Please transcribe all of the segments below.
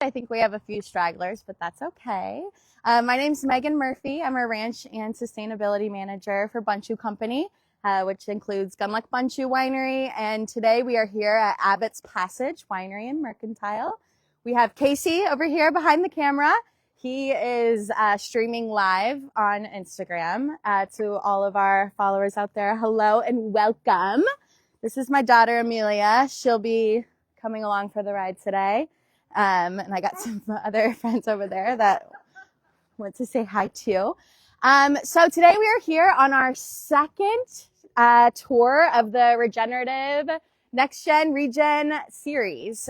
I think we have a few stragglers, but that's okay. My name's Meghan Murphy. I'm a ranch and sustainability manager for Bundschu Company, which includes Gundlach Bundschu Winery. And today we are here at Abbot's Passage Winery and Mercantile. We have Casey over here behind the camera. He is streaming live on Instagram. To all of our followers out there, hello and welcome. This is my daughter, Amelia. She'll be coming along for the ride today. And I got some other friends over there that want to say hi too. So today we are here on our second tour of the regenerative NexGen Regen series.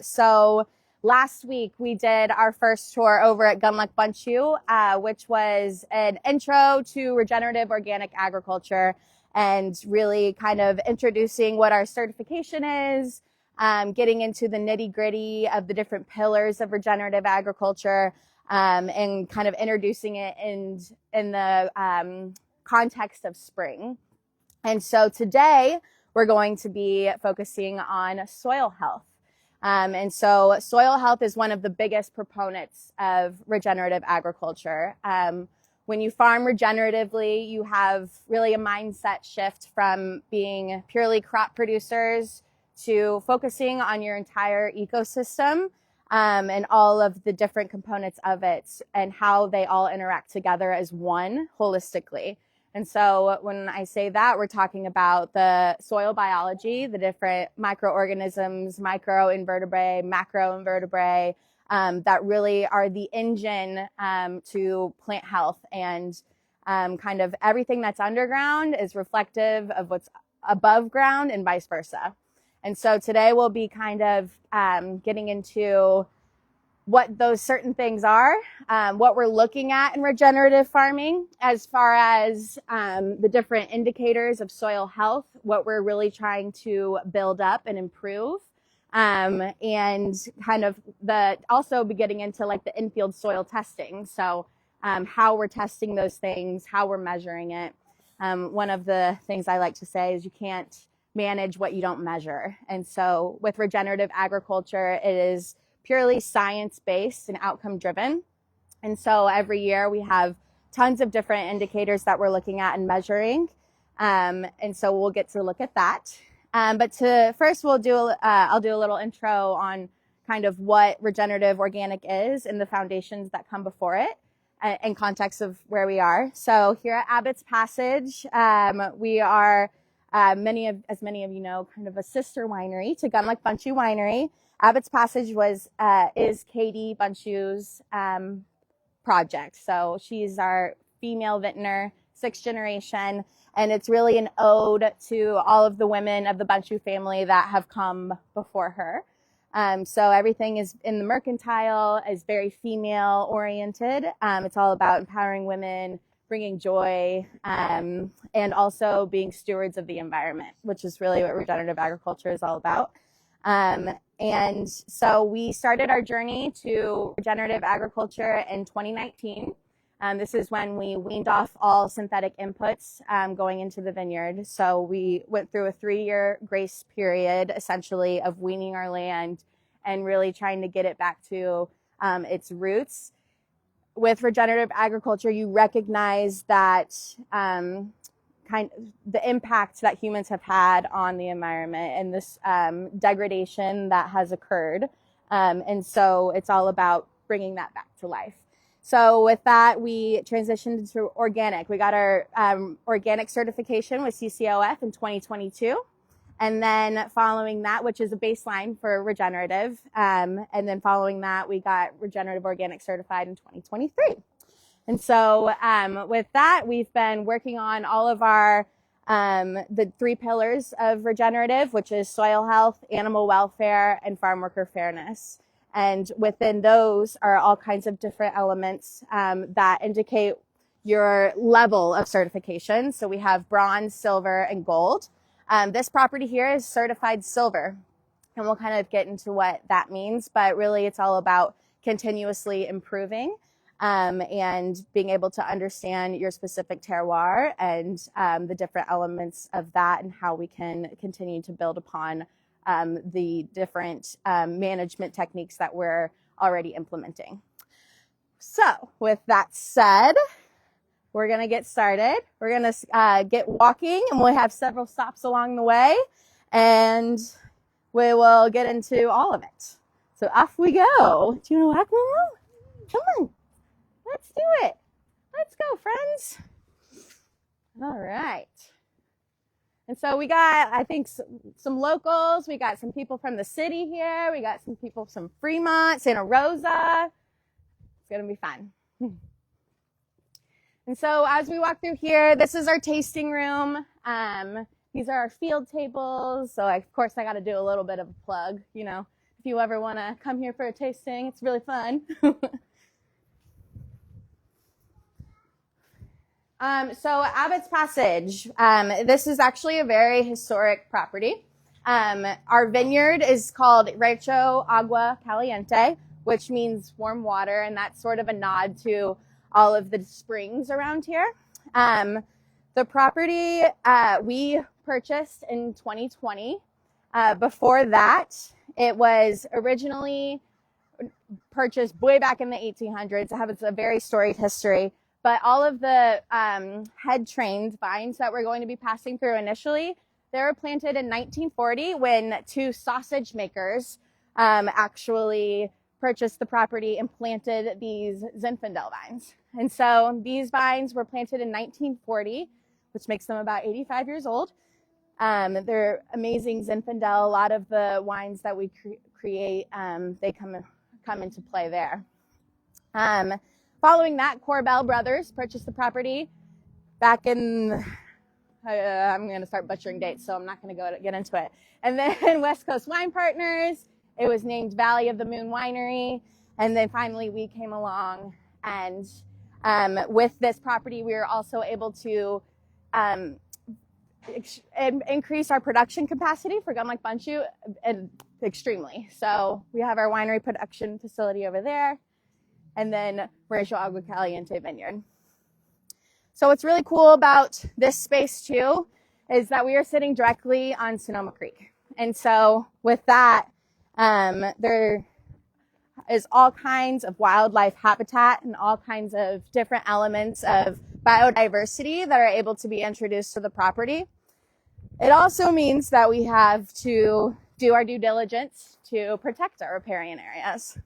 So last week we did our first tour over at Gundlach Bundschu, which was an intro to regenerative organic agriculture and really kind of introducing what our certification is, getting into the nitty-gritty of the different pillars of regenerative agriculture, and kind of introducing it in the context of spring. And so today we're going to be focusing on soil health. And so soil health is one of the biggest proponents of regenerative agriculture. When you farm regeneratively, you have really a mindset shift from being purely crop producers to focusing on your entire ecosystem, and all of the different components of it and how they all interact together as one holistically. And so when I say that, we're talking about the soil biology, the different microorganisms, microinvertebrate, macroinvertebrate, that really are the engine to plant health, and kind of everything that's underground is reflective of what's above ground and vice versa. And so today we'll be kind of getting into what those certain things are, what we're looking at in regenerative farming as far as the different indicators of soil health, what we're really trying to build up and improve. And kind of also be getting into like the infield soil testing. So how we're testing those things, how we're measuring it. One of the things I like to say is you can't manage what you don't measure. And so with regenerative agriculture, it is purely science-based and outcome-driven. And so every year we have tons of different indicators that we're looking at and measuring. And so we'll get to look at that. But first I'll do a little intro on kind of what regenerative organic is and the foundations that come before it in context of where we are. So here at Abbot's Passage, we are, as many of you know, kind of a sister winery to Gundlach Bundschu Winery. Abbot's Passage is Katie Bundschu's project. So she's our female vintner, 6th generation. And it's really an ode to all of the women of the Bundschu family that have come before her. So everything is in the mercantile, is very female oriented. It's all about empowering women, bringing joy, and also being stewards of the environment, which is really what regenerative agriculture is all about. And so we started our journey to regenerative agriculture in 2019. This is when we weaned off all synthetic inputs going into the vineyard. So we went through a 3-year grace period, essentially, of weaning our land and really trying to get it back to its roots. With regenerative agriculture, you recognize that the impact that humans have had on the environment and this degradation that has occurred. And so it's all about bringing that back to life. So with that, we transitioned to organic. We got our organic certification with CCOF in 2022. And then following that, which is a baseline for regenerative, and then following that, we got regenerative organic certified in 2023. And so with that, we've been working on all of our, the 3 pillars of regenerative, which is soil health, animal welfare, and farm worker fairness. And within those are all kinds of different elements that indicate your level of certification. So we have bronze, silver, and gold. This property here is certified silver, and we'll kind of get into what that means, but really it's all about continuously improving and being able to understand your specific terroir and the different elements of that and how we can continue to build upon the different management techniques that we're already implementing. So with that said, we're going to get started. We're going to get walking, and we'll have several stops along the way, and we will get into all of it. So off we go. Do you want to walk, Momo? Come on. Let's do it. Let's go, friends. All right. And so we got, I think, some locals. We got some people from the city here. We got some people from Fremont, Santa Rosa. It's going to be fun. And so as we walk through here, this is our tasting room. These are our field tables. So of course I got to do a little bit of a plug, you know, if you ever want to come here for a tasting, it's really fun. So Abbot's Passage, this is actually a very historic property. Our vineyard is called Rancho Agua Caliente, which means warm water, and that's sort of a nod to all of the springs around here. The property we purchased in 2020. Before that, it was originally purchased way back in the 1800s. It has a very storied history. But all of the head-trained vines that we're going to be passing through initially, they were planted in 1940 when two sausage makers actually purchased the property and planted these Zinfandel vines. And so these vines were planted in 1940, which makes them about 85 years old. They're amazing Zinfandel. A lot of the wines that we create, they come into play there. Following that, Corbell Brothers purchased the property back in, I'm going to start butchering dates, so I'm not going to get into it. And then West Coast Wine Partners, it was named Valley of the Moon Winery. And then finally we came along, and with this property, we were also able to increase our production capacity for Gundlach Bundschu extremely. So we have our winery production facility over there, and then Rancho Agua Caliente Vineyard. So what's really cool about this space too is that we are sitting directly on Sonoma Creek. And so with that, there is all kinds of wildlife habitat and all kinds of different elements of biodiversity that are able to be introduced to the property. It also means that we have to do our due diligence to protect our riparian areas.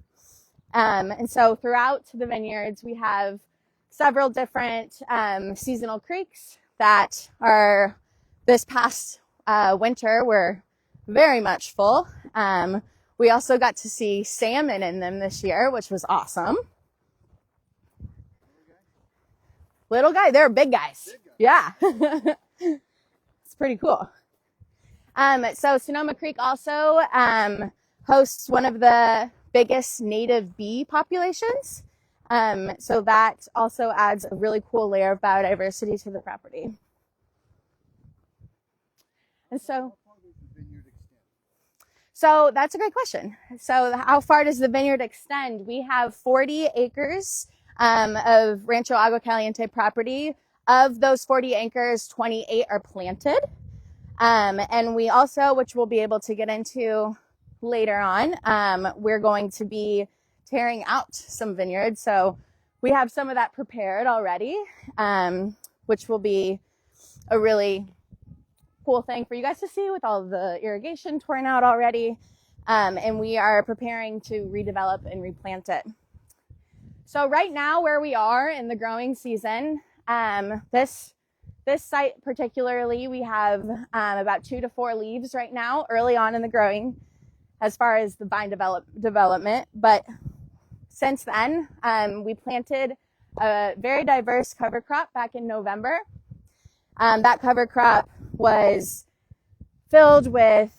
And so throughout the vineyards, we have several different seasonal creeks that are, this past winter, were very much full. We also got to see salmon in them this year, which was awesome. Little guy, they're big guys. Yeah. It's pretty cool. So Sonoma Creek also hosts one of the biggest native bee populations. So that also adds a really cool layer of biodiversity to the property. And so that's a great question. So how far does the vineyard extend? We have 40 acres of Rancho Agua Caliente property. Of those 40 acres, 28 are planted. And we also, which we'll be able to get into later on, we're going to be tearing out some vineyards. So we have some of that prepared already, which will be a really cool thing for you guys to see with all the irrigation torn out already. And we are preparing to redevelop and replant it. So right now where we are in the growing season, this site particularly, we have about 2 to 4 leaves right now early on in the growing as far as the vine development. But since then, we planted a very diverse cover crop back in November. That cover crop was filled with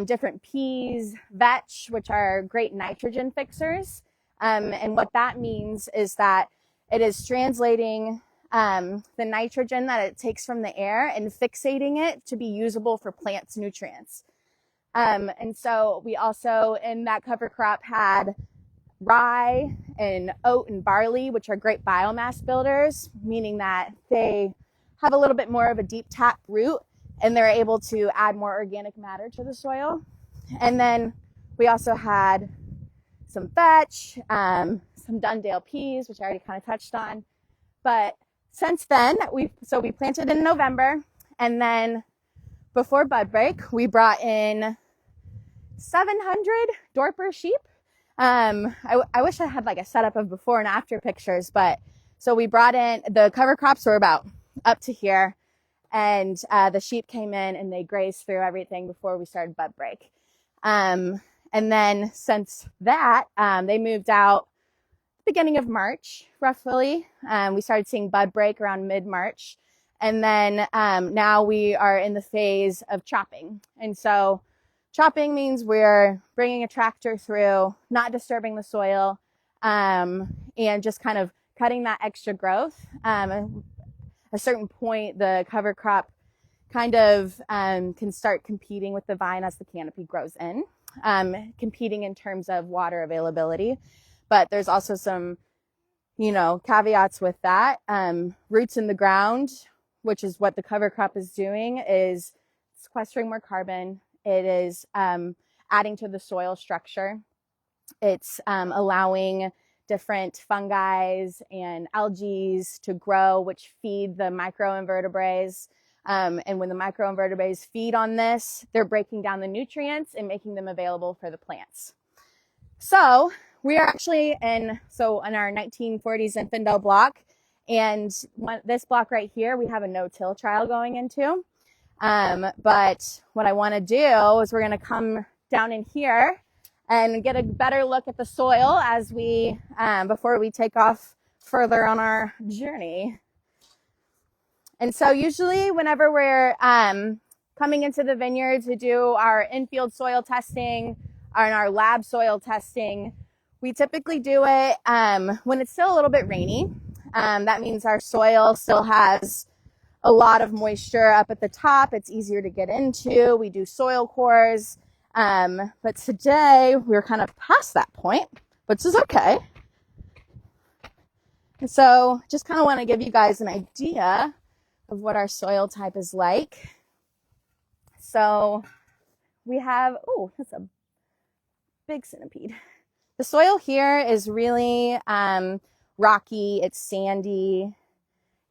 different peas, vetch, which are great nitrogen fixers. And what that means is that it is translating the nitrogen that it takes from the air and fixating it to be usable for plants' nutrients. And so we also, in that cover crop, had rye and oat and barley, which are great biomass builders, meaning that they have a little bit more of a deep tap root and they're able to add more organic matter to the soil. And then we also had some vetch, some Dundale peas, which I already kind of touched on. But since then, we planted in November, and then before bud break, we brought in 700 Dorper sheep. I wish I had like a setup of before and after pictures, but so we brought in, the cover crops were about up to here, and the sheep came in and they grazed through everything before we started bud break. And then since that, they moved out beginning of March, roughly. We started seeing bud break around mid-March. And then now we are in the phase of chopping. And so chopping means we're bringing a tractor through, not disturbing the soil, and just kind of cutting that extra growth. At a certain point, the cover crop kind of can start competing with the vine as the canopy grows in, competing in terms of water availability. But there's also some, caveats with that. Roots in the ground, which is what the cover crop is doing, is sequestering more carbon. It is adding to the soil structure. It's allowing different fungi and algae to grow, which feed the microinvertebrates. And when the microinvertebrates feed on this, they're breaking down the nutrients and making them available for the plants. So we are actually in our 1940s Zinfandel block. And this block right here, we have a no-till trial going into. But what I want to do is we're going to come down in here and get a better look at the soil as we, before we take off further on our journey. And so usually whenever we're coming into the vineyard to do our in-field soil testing and our lab soil testing, we typically do it when it's still a little bit rainy. That means our soil still has a lot of moisture up at the top. It's easier to get into. We do soil cores. But today we're kind of past that point, which is okay. And so just kind of want to give you guys an idea of what our soil type is like. So we have, that's a big centipede. The soil here is really rocky. It's sandy.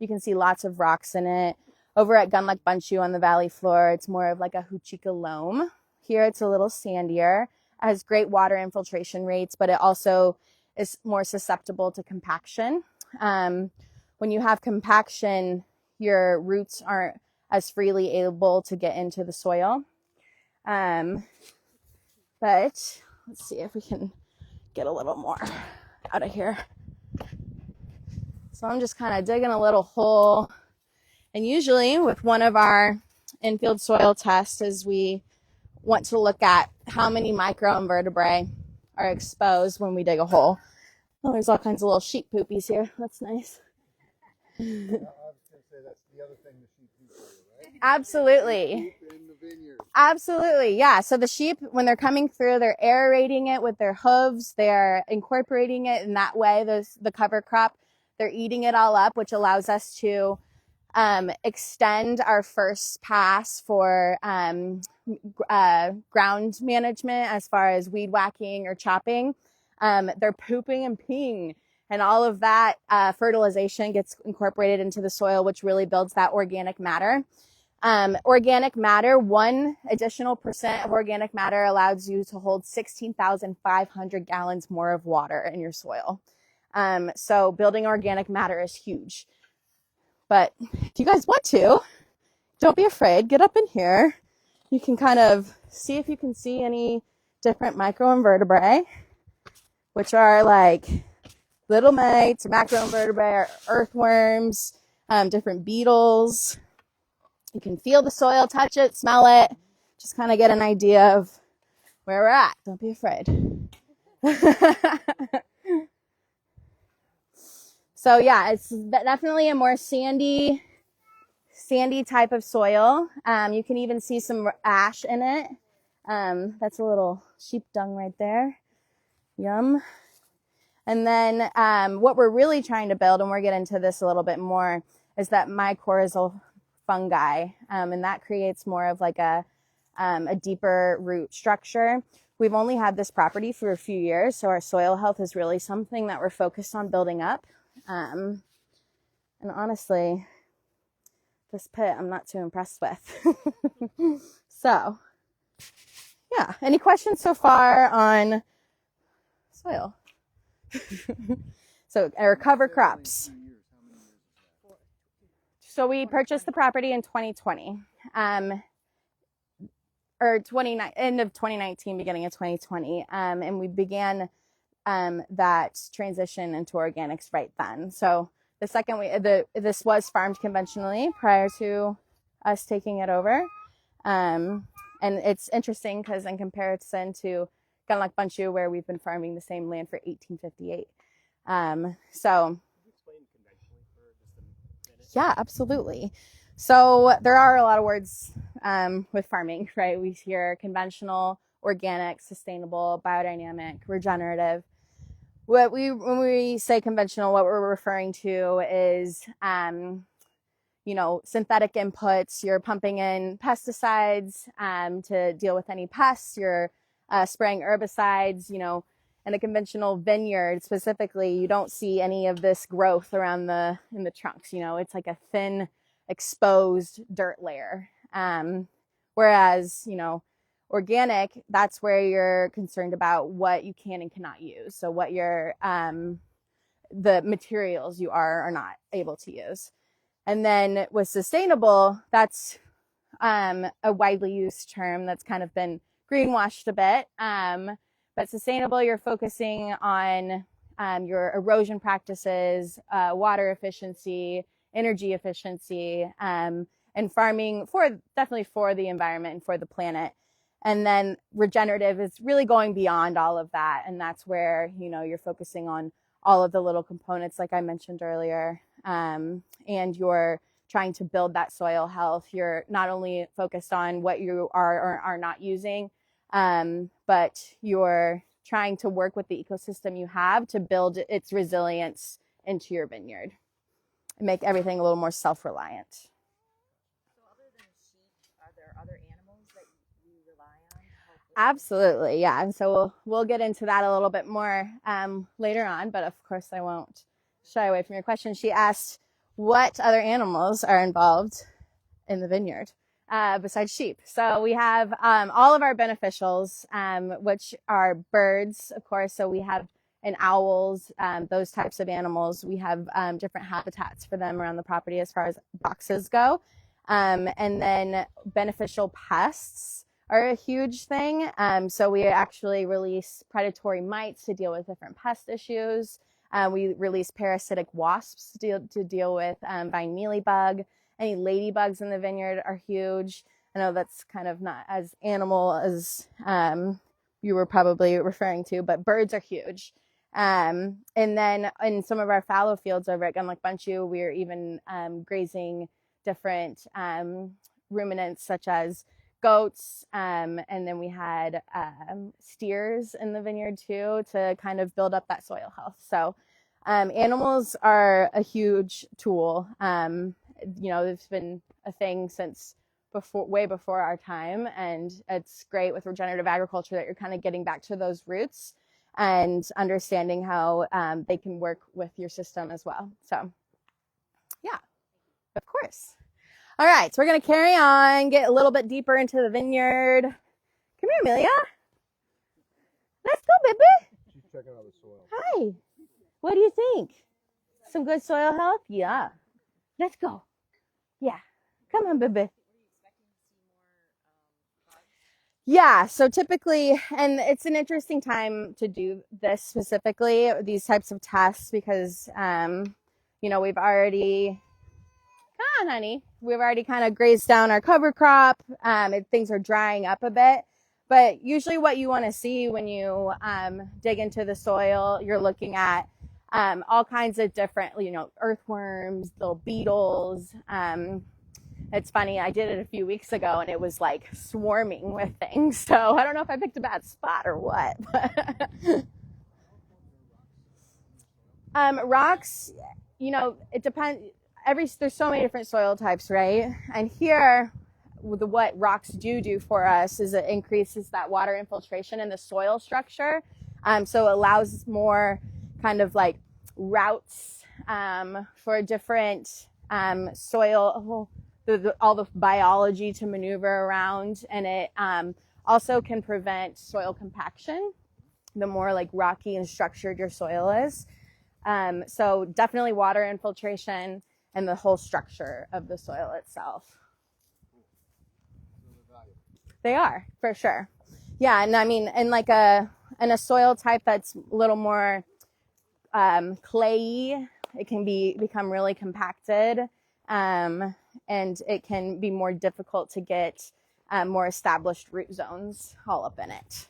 You can see lots of rocks in it. Over at Gundlach Bundschu on the valley floor, it's more of like a huchica loam. Here it's a little sandier. It has great water infiltration rates, but it also is more susceptible to compaction. When you have compaction, your roots aren't as freely able to get into the soil. But let's see if we can get a little more out of here. So I'm just kind of digging a little hole. And usually with one of our in-field soil tests is we want to look at how many microinvertebrae are exposed when we dig a hole. Oh, there's all kinds of little sheep poopies here. That's nice. I was going to say that's the other thing the sheep do for you, right? Absolutely. In the vineyard. Absolutely, yeah. So the sheep, when they're coming through, they're aerating it with their hooves. They're incorporating it in that way, the cover crop. They're eating it all up, which allows us to extend our first pass for ground management as far as weed whacking or chopping. They're pooping and peeing, and all of that fertilization gets incorporated into the soil, which really builds that organic matter. Organic matter, 1 additional percent of organic matter allows you to hold 16,500 gallons more of water in your soil. So building organic matter is huge. But if you guys want to, don't be afraid. Get up in here. You can kind of see if you can see any different microinvertebrae, which are like little mites, macroinvertebrae, or earthworms, different beetles. You can feel the soil, touch it, smell it. Just kind of get an idea of where we're at. Don't be afraid. So yeah, it's definitely a more sandy type of soil. You can even see some ash in it. That's a little sheep dung right there. Yum. And then what we're really trying to build, and we'll get into this a little bit more, is that mycorrhizal fungi. And that creates more of like a deeper root structure, we've only had this property for a few years, so our soil health is really something that we're focused on building up. And honestly, this pit I'm not too impressed with. So, yeah. Any questions so far on soil? So, our cover crops. So we purchased the property in 2020, or end of 2019, beginning of 2020, and we began that transition into organics right then. So the second this was farmed conventionally prior to us taking it over, and it's interesting because in comparison to Gundlach Bundschu, where we've been farming the same land for 1858, so. Yeah, absolutely. So there are a lot of words with farming, right? We hear conventional, organic, sustainable, biodynamic, regenerative. When we say conventional, what we're referring to is, synthetic inputs. You're pumping in pesticides to deal with any pests. You're spraying herbicides, in a conventional vineyard specifically, you don't see any of this growth around in the trunks. It's like a thin, exposed dirt layer. Whereas, organic, that's where you're concerned about what you can and cannot use. So what the materials you are not able to use. And then with sustainable, that's a widely used term that's kind of been greenwashed a bit. But sustainable, you're focusing on your erosion practices, water efficiency, energy efficiency, and farming definitely for the environment and for the planet. And then regenerative is really going beyond all of that. And that's where, you're focusing on all of the little components, like I mentioned earlier, and you're trying to build that soil health. You're not only focused on what you are or are not using, but you're trying to work with the ecosystem you have to build its resilience into your vineyard and make everything a little more self-reliant. So other than sheep, are there other animals that you rely on? Absolutely, yeah. And so we'll get into that a little bit more later on, but of course I won't shy away from your question. She asked what other animals are involved in the vineyard. Besides sheep. So we have all of our beneficials, which are birds, of course. So we have owls, those types of animals. We have different habitats for them around the property as far as boxes go. And then beneficial pests are a huge thing. So we actually release predatory mites to deal with different pest issues. We release parasitic wasps to deal with vine mealybug. Any ladybugs in the vineyard are huge. I know that's kind of not as animal as you were probably referring to, but birds are huge. And then in some of our fallow fields over at Gundlach Bundschu, we're even grazing different ruminants such as goats. And then we had steers in the vineyard too to kind of build up that soil health. So animals are a huge tool. It's been a thing since way before our time, and it's great with regenerative agriculture that you're kind of getting back to those roots and understanding how they can work with your system as well. So, yeah, of course. All right, so we're going to carry on, get a little bit deeper into the vineyard. Come here, Amelia. Let's go, baby. She's checking out the soil. Hi. What do you think? Some good soil health? Yeah. Let's go. Yeah. Come on, baby. Yeah, so typically, and it's an interesting time to do this specifically, these types of tests, because, we've already, come on, honey, we've already kind of grazed down our cover crop. Things are drying up a bit. But usually what you want to see when you dig into the soil, you're looking at all kinds of different, earthworms, little beetles. It's funny, I did it a few weeks ago and it was like swarming with things. So I don't know if I picked a bad spot or what. Rocks, it depends. There's so many different soil types, right? And here what rocks do for us is it increases that water infiltration in the soil structure. So it allows more kind of like routes for different soil, all the biology to maneuver around, and it also can prevent soil compaction the more like rocky and structured your soil is. So definitely water infiltration and the whole structure of the soil itself. They are, for sure. Yeah, and I mean, in a soil type that's a little more clayey, it can become really compacted, and it can be more difficult to get more established root zones all up in it.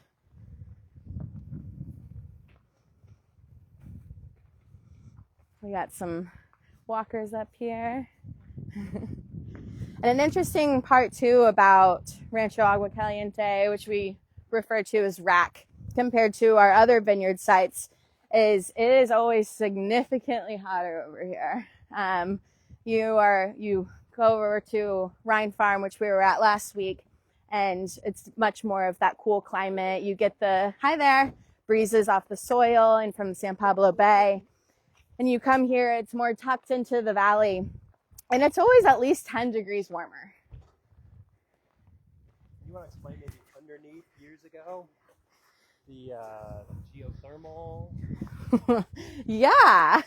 We got some walkers up here. And an interesting part too about Rancho Agua Caliente, which we refer to as RAC, compared to our other vineyard sites, is it is always significantly hotter over here. You go over to Rhine Farm, which we were at last week, and it's much more of that cool climate. You get the, hi there, breezes off the soil and from San Pablo Bay. And you come here, it's more tucked into the valley, and it's always at least 10 degrees warmer. You want to explain maybe underneath years ago, the geothermal? Yeah.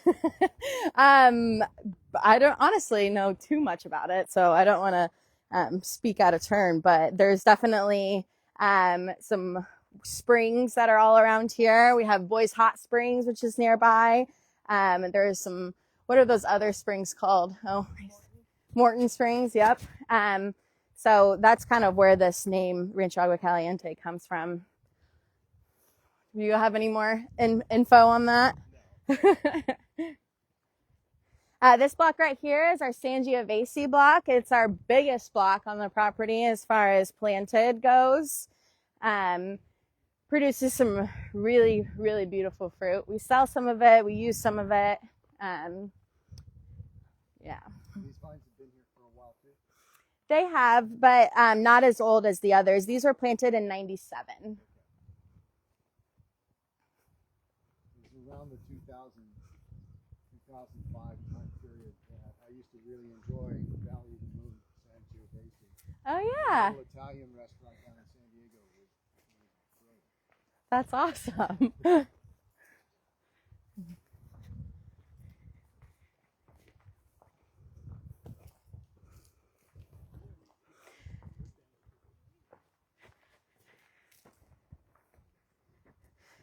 I don't honestly know too much about it, so I don't want to speak out of turn, but there's definitely some springs that are all around here. We have Boys Hot Springs, which is nearby. There's some, what are those other springs called? Oh, Morton Springs, yep. So that's kind of where this name Rancho Agua Caliente comes from. Do you have any more info on that? This block right here is our Sangiovese block. It's our biggest block on the property as far as planted goes. Produces some really, really beautiful fruit. We sell some of it. We use some of it. Yeah. These vines have been here for a while too? They have, but not as old as the others. These were planted in 97. It was around the 2005 time period that I used to really enjoy Valley of the Moon, Sangiovese. Oh, yeah. The little Italian restaurant down in San Diego was great. That's awesome.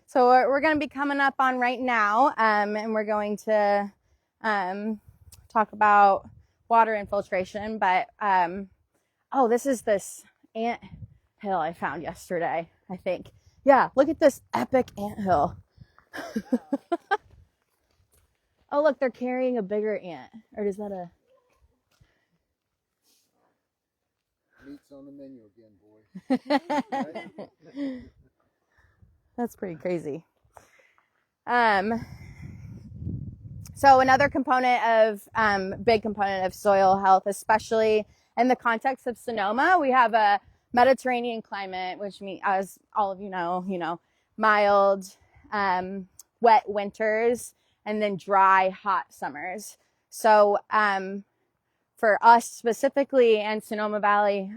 So we're going to be coming up on right now, and we're going to talk about water infiltration. But, oh, this is this ant hill I found yesterday, I think. Yeah, look at this epic ant hill. Oh, look, they're carrying a bigger ant. Or is that a... Meat's on the menu again, boys. That's pretty crazy. So another component of, big component of soil health, especially in the context of Sonoma, we have a Mediterranean climate, which means, as all of you know, mild, wet winters, and then dry, hot summers. So for us specifically, and Sonoma Valley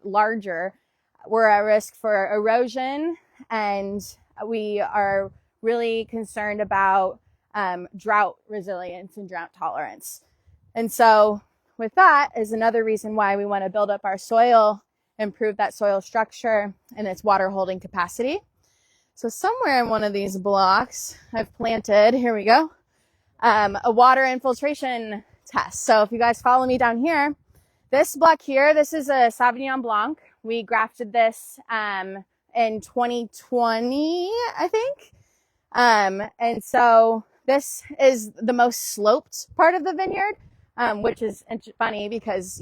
larger, we're at risk for erosion, and we are really concerned about drought resilience and drought tolerance. And so with that is another reason why we want to build up our soil, improve that soil structure and its water holding capacity. So somewhere in one of these blocks I've planted, here we go, a water infiltration test. So if you guys follow me down here, this block here, this is a Sauvignon Blanc. We grafted this in 2020, I think. And so this is the most sloped part of the vineyard, which is funny because,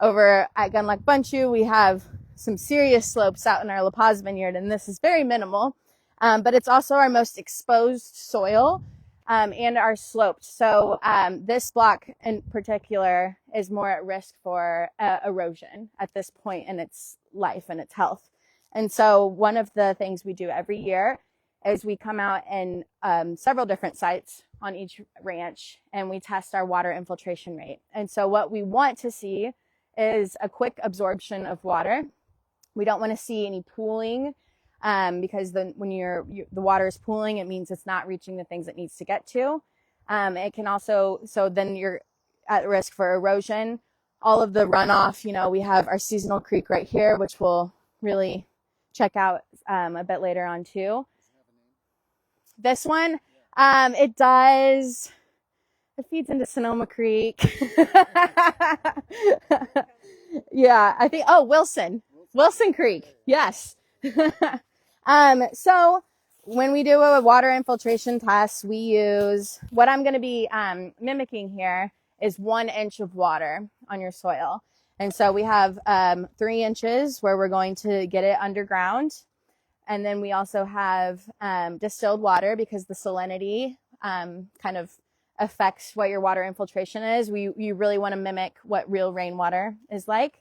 over at Gundlach Bundschu, we have some serious slopes out in our La Paz vineyard, and this is very minimal. But it's also our most exposed soil. and are sloped. So this block in particular is more at risk for erosion at this point in its life and its health. And so one of the things we do every year is we come out in several different sites on each ranch and we test our water infiltration rate. And so what we want to see is a quick absorption of water. We don't want to see any pooling because then when the water is pooling, it means it's not reaching the things it needs to get to. It can also, so then you're at risk for erosion. All of the runoff, we have our seasonal creek right here, which we'll really check out a bit later on too. This one, it does. It feeds into Sonoma Creek. Yeah, I think. Oh, Wilson Creek. Yes. So when we do a water infiltration test, we use what I'm going to be mimicking here is 1 inch of water on your soil. And so we have 3 inches where we're going to get it underground. And then we also have distilled water because the salinity kind of affects what your water infiltration is. You really want to mimic what real rainwater is like.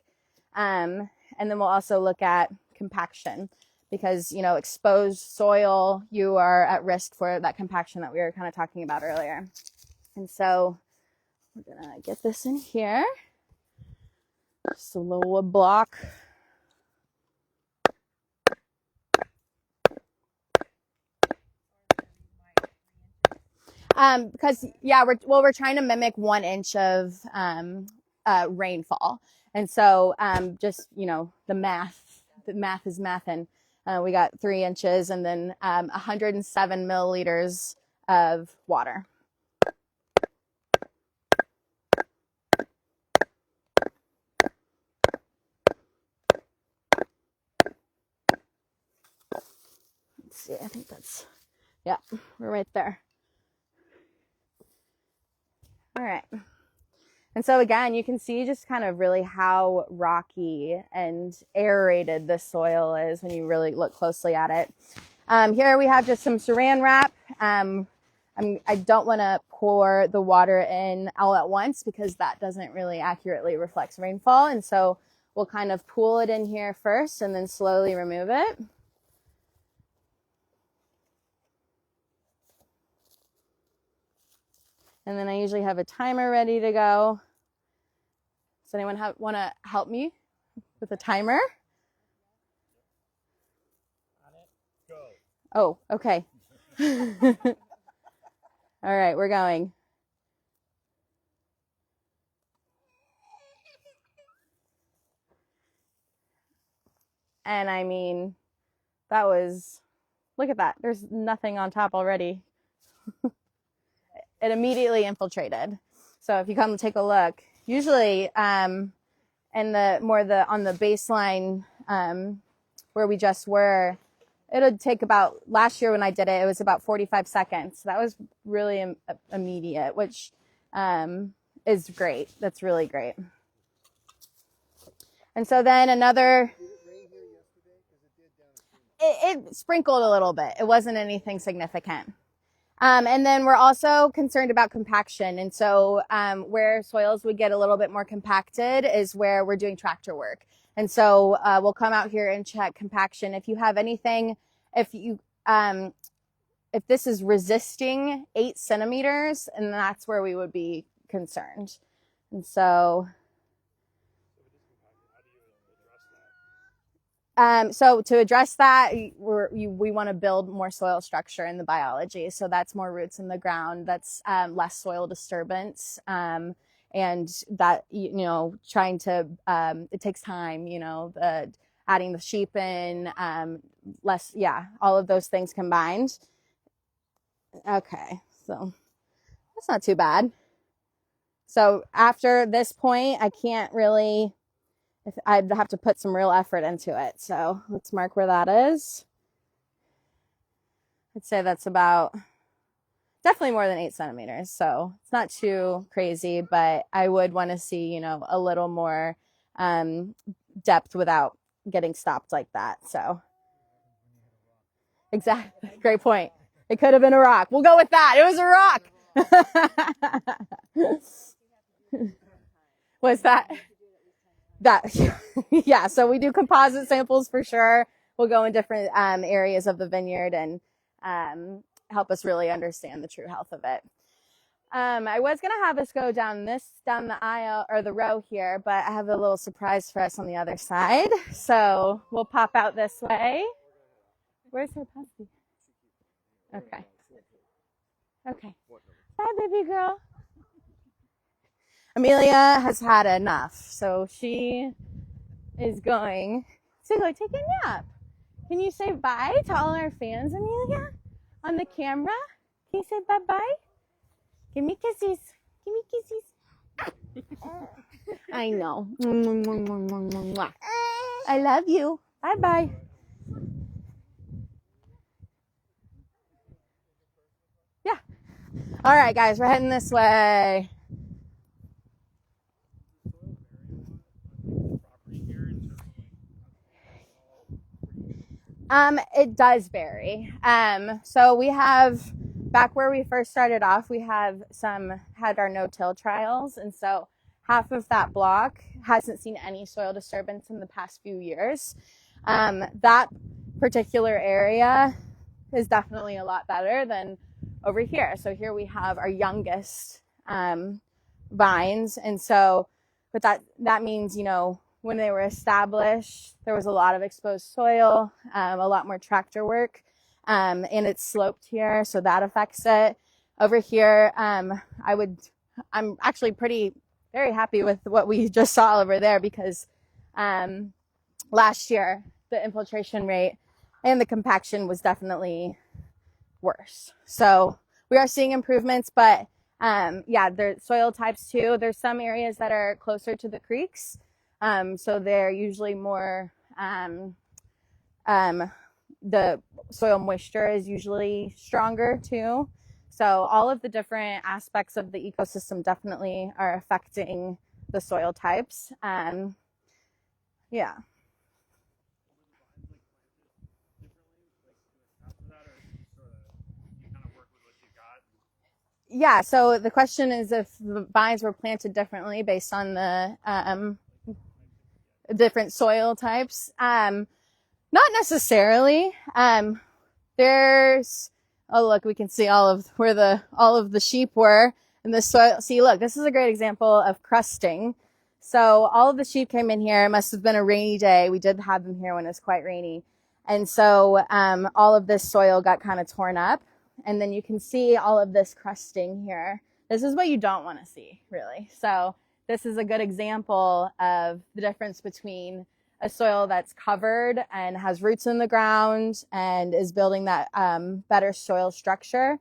And then we'll also look at compaction because, exposed soil, you are at risk for that compaction that we were kind of talking about earlier. And so we're going to get this in here. Just a little block. Because we're trying to mimic 1 inch of rainfall, and so just the math is math, and we got 3 inches, and then 107 milliliters of water. Let's see, I think we're right there. All right. And so again, you can see just kind of really how rocky and aerated the soil is when you really look closely at it. Here we have just some saran wrap. I don't want to pour the water in all at once because that doesn't really accurately reflect rainfall. And so we'll kind of pool it in here first and then slowly remove it. And then I usually have a timer ready to go. Does anyone want to help me with a timer? Go. Oh, okay. All right, we're going. And I mean, look at that. There's nothing on top already. It immediately infiltrated. So if you come take a look, usually on the baseline where we just were, it would take about, last year when I did it, it was about 45 seconds. So that was really immediate, which is great. That's really great. And so then another, Did it rain here yesterday? Because it did down at it sprinkled a little bit. It wasn't anything significant. And then we're also concerned about compaction. And so where soils would get a little bit more compacted is where we're doing tractor work. And so we'll come out here and check compaction. If you have anything, if this is resisting 8 centimeters, and that's where we would be concerned. And so so to address that, we want to build more soil structure in the biology. So that's more roots in the ground. That's less soil disturbance. And that, trying to, it takes time, adding the sheep in, all of those things combined. Okay, so that's not too bad. So after this point, I can't really, I'd have to put some real effort into it. So let's mark where that is. I'd say that's about definitely more than 8 centimeters. So it's not too crazy, but I would want to see, a little more depth without getting stopped like that. So exactly. Great point. It could have been a rock. We'll go with that. It was a rock. What's that? Yeah, so we do composite samples for sure. We'll go in different areas of the vineyard and help us really understand the true health of it. I was going to have us go down the aisle or the row here, but I have a little surprise for us on the other side. So we'll pop out this way. Where's her puppy? Okay. Okay. Bye, baby girl. Amelia has had enough, so she is going to go take a nap. Can you say bye to all our fans, Amelia? On the camera? Can you say bye-bye? Give me kisses. Give me kisses. I know. I love you. Bye-bye. Yeah. All right, guys, we're heading this way. It does vary. So we have, back where we first started off, we had our no-till trials. And so half of that block hasn't seen any soil disturbance in the past few years. That particular area is definitely a lot better than over here. So here we have our youngest vines. And so, but that means, you know, when they were established, there was a lot of exposed soil, a lot more tractor work, and it's sloped here, so that affects it. Over here, I'm actually very happy with what we just saw over there because last year the infiltration rate and the compaction was definitely worse. So we are seeing improvements, but yeah, there's soil types too. There's some areas that are closer to the creeks. So they're usually more, the soil moisture is usually stronger too. So all of the different aspects of the ecosystem definitely are affecting the soil types. Yeah. Yeah, so the question is if the vines were planted differently based on the different soil types. Not necessarily. There's, oh look, we can see all of where all of the sheep were in the soil. See, look, this is a great example of crusting. So all of the sheep came in here. It must have been a rainy day. We did have them here when it was quite rainy. And so all of this soil got kind of torn up. And then you can see all of this crusting here. This is what you don't want to see, really. So this is a good example of the difference between a soil that's covered and has roots in the ground and is building that better soil structure.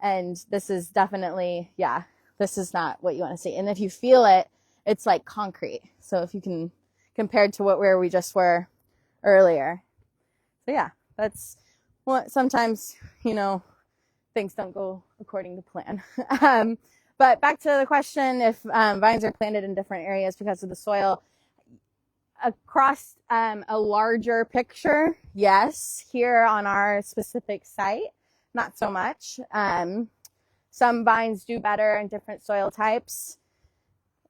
And this is definitely, yeah, this is not what you want to see. And if you feel it, it's like concrete. So if you can, compared to where we just were earlier. So yeah, that's what sometimes, you know, things don't go according to plan. But back to the question, if vines are planted in different areas because of the soil, across a larger picture, yes. Here on our specific site, not so much. Some vines do better in different soil types.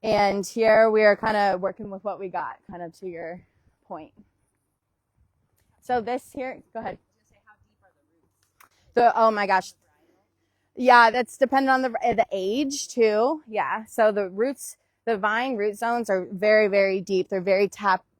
And here we are kind of working with what we got, kind of to your point. So this here, go ahead. Oh my gosh. Yeah, that's dependent on the age too. Yeah. So the roots, the vine root zones are very, very deep. They're very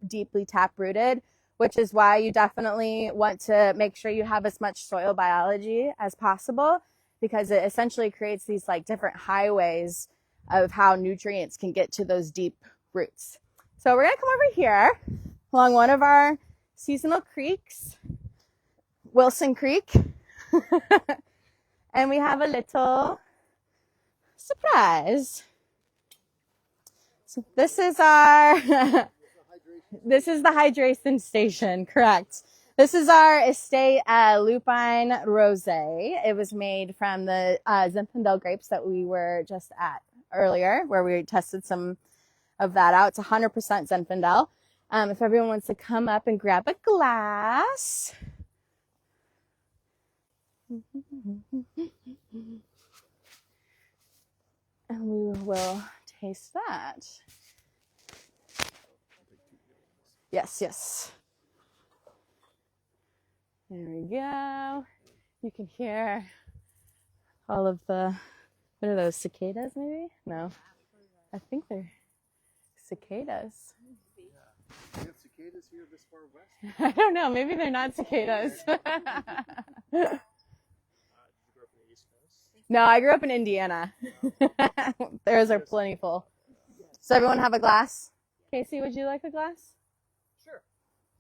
deeply tap rooted, which is why you definitely want to make sure you have as much soil biology as possible, because it essentially creates these like different highways of how nutrients can get to those deep roots. So we're going to come over here along one of our seasonal creeks, Wilson Creek. And we have a little surprise. So this is our, this is the hydration station, correct. This is our estate lupine rosé. It was made from the Zinfandel grapes that we were just at earlier, where we tested some of that out. It's 100% Zinfandel. If everyone wants to come up and grab a glass. And we will taste that. Yes, yes. There we go. You can hear all of the, what are those, cicadas maybe? No, I think they're cicadas. We have cicadas here this far west. I don't know, maybe they're not cicadas. No, I grew up in Indiana. Theirs are plentiful. Does everyone have a glass? Casey, would you like a glass? Sure.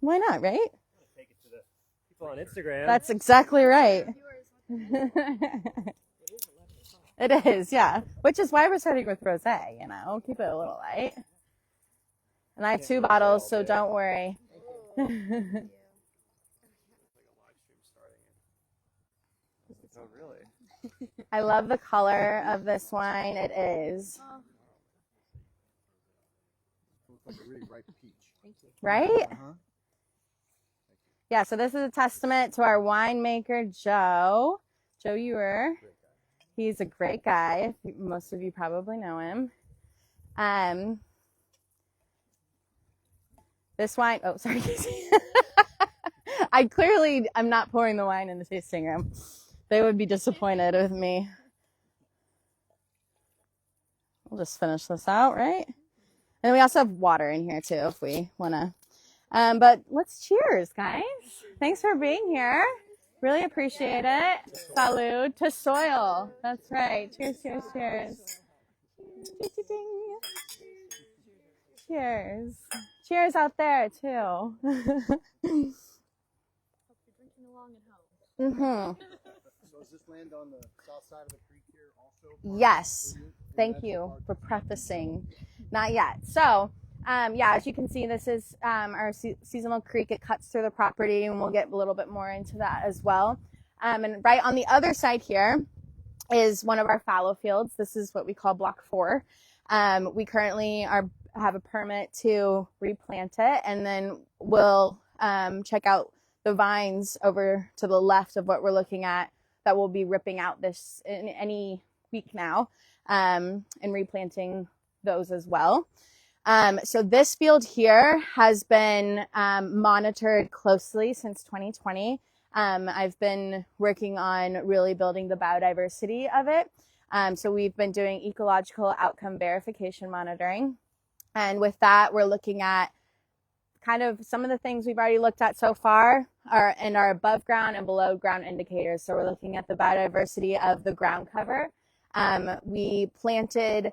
Why not, right? I'm gonna take it to the people on Instagram. That's exactly right. It is, yeah. Which is why we're starting with rosé, you know, keep it a little light. And I have 2 bottles, so don't worry. Oh, really? I love the color of this wine. It is. Looks like a really ripe peach. Right? Uh-huh. Yeah, so this is a testament to our winemaker, Joe. Joe Ewer. He's a great guy. Most of you probably know him. This wine, oh, sorry. I'm not pouring the wine in the tasting room. They would be disappointed with me. We'll just finish this out, right? And we also have water in here too, if we want to. But let's cheers, guys. Thanks for being here. Really appreciate it. Salud to soil. That's right. Cheers, cheers, cheers. Cheers. Cheers out there too. Hope you're drinking along at home. Mm-hmm. So is this land on the south side of the creek here also? Yes. Thank you for prefacing. Not yet. So, yeah, as you can see, this is our seasonal creek. It cuts through the property, and we'll get a little bit more into that as well. And right on the other side here is one of our fallow fields. This is what we call Block 4. We currently have a permit to replant it, and then we'll check out the vines over to the left of what we're looking at that we'll be ripping out this in any week now, and replanting those as well. So this field here has been monitored closely since 2020. I've been working on really building the biodiversity of it. So we've been doing ecological outcome verification monitoring. And with that, we're looking at kind of some of the things we've already looked at so far are in our above ground and below ground indicators. So we're looking at the biodiversity of the ground cover. We planted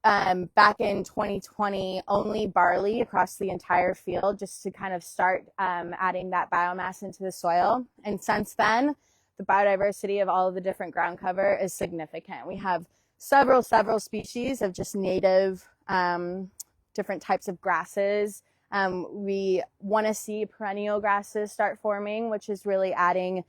back in 2020 only barley across the entire field just to kind of start adding that biomass into the soil. And since then, the biodiversity of all of the different ground cover is significant. We have several species of just native different types of grasses. We want to see perennial grasses start forming, which is really adding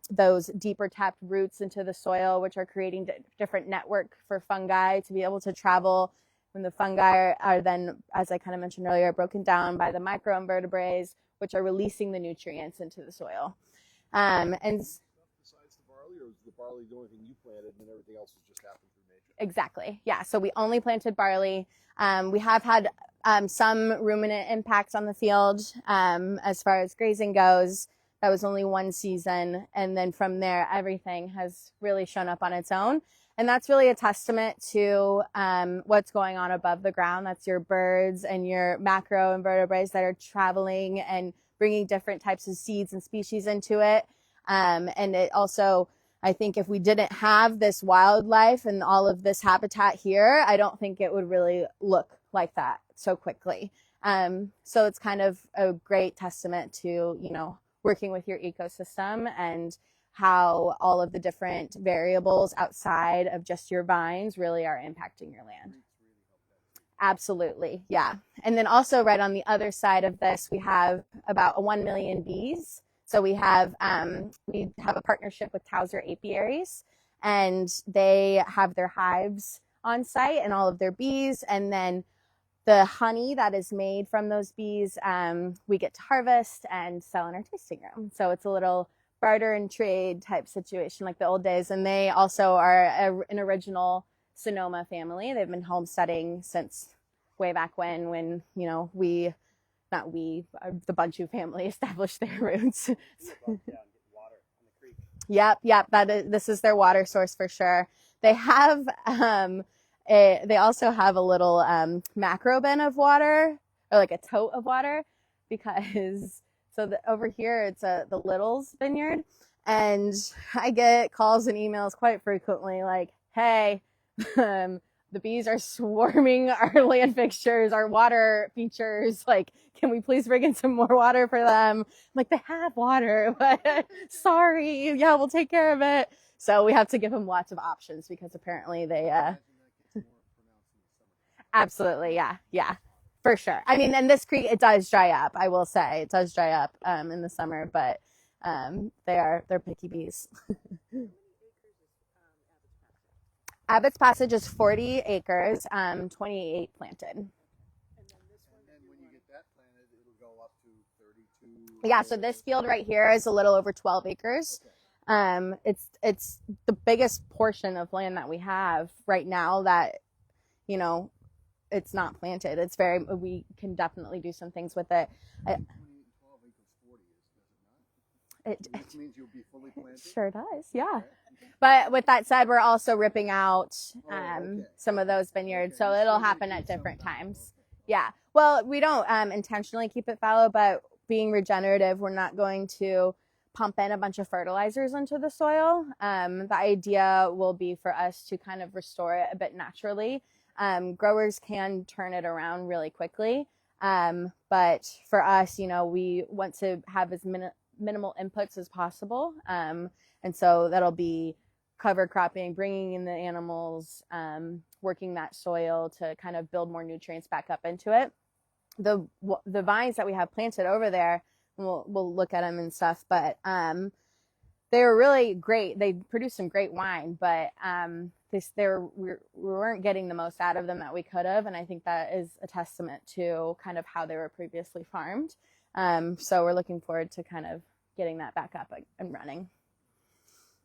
those deeper tapped roots into the soil, which are creating different network for fungi to be able to travel. When the fungi are then, as I kind of mentioned earlier, broken down by the microinvertebrates, which are releasing the nutrients into the soil. And Besides the barley, or is the barley the only thing you planted and everything else has just happened through nature? Exactly. Yeah. So we only planted barley. We have had some ruminant impacts on the field as far as grazing goes. That was only one season. And then from there, everything has really shown up on its own. And that's really a testament to what's going on above the ground. That's your birds and your macroinvertebrates that are traveling and bringing different types of seeds and species into it. And it also, I think if we didn't have this wildlife and all of this habitat here, I don't think it would really look like that so quickly. So it's kind of a great testament to, working with your ecosystem and how all of the different variables outside of just your vines really are impacting your land. Absolutely. Yeah. And then also right on the other side of this, we have about 1 million bees. So we have a partnership with Towser Apiaries, and they have their hives on site and all of their bees. And then the honey that is made from those bees, we get to harvest and sell in our tasting room. So it's a little barter and trade type situation like the old days. And they also are an original Sonoma family. They've been homesteading since way back when, you know, the Bundschu family established their roots. Yep. This is their water source for sure. They have, they also have a little macro bin of water, or like a tote of water, because over here it's the Little's vineyard, and I get calls and emails quite frequently like, hey, the bees are swarming our land fixtures, our water features. Like, can we please bring in some more water for them? I'm like, they have water, but sorry. Yeah, we'll take care of it. So we have to give them lots of options because apparently they, absolutely. Yeah, for sure. I mean, and this creek, it does dry up. I will say it does dry up, in the summer, but, they're picky bees. Abbot's Passage is 40 acres, 28 planted. And then when you get that planted, it'll go up to 32. Yeah, so this field right here is a little over 12 acres. Okay. It's the biggest portion of land that we have right now that, you know, it's not planted. We can definitely do some things with it. 12 acres 40 does it not? It means you'll be fully planted? Sure does, yeah. Okay. But with that said, we're also ripping out some of those vineyards, so it'll happen at different times. Yeah. Well, we don't intentionally keep it fallow, but being regenerative, we're not going to pump in a bunch of fertilizers into the soil. The idea will be for us to kind of restore it a bit naturally. Growers can turn it around really quickly. But for us, you know, we want to have as minimal inputs as possible. And so that'll be cover cropping, bringing in the animals, working that soil to kind of build more nutrients back up into it. The vines that we have planted over there, we'll look at them and stuff, but they were really great. They produced some great wine, but we weren't getting the most out of them that we could have, and I think that is a testament to kind of how they were previously farmed. So we're looking forward to kind of getting that back up and running.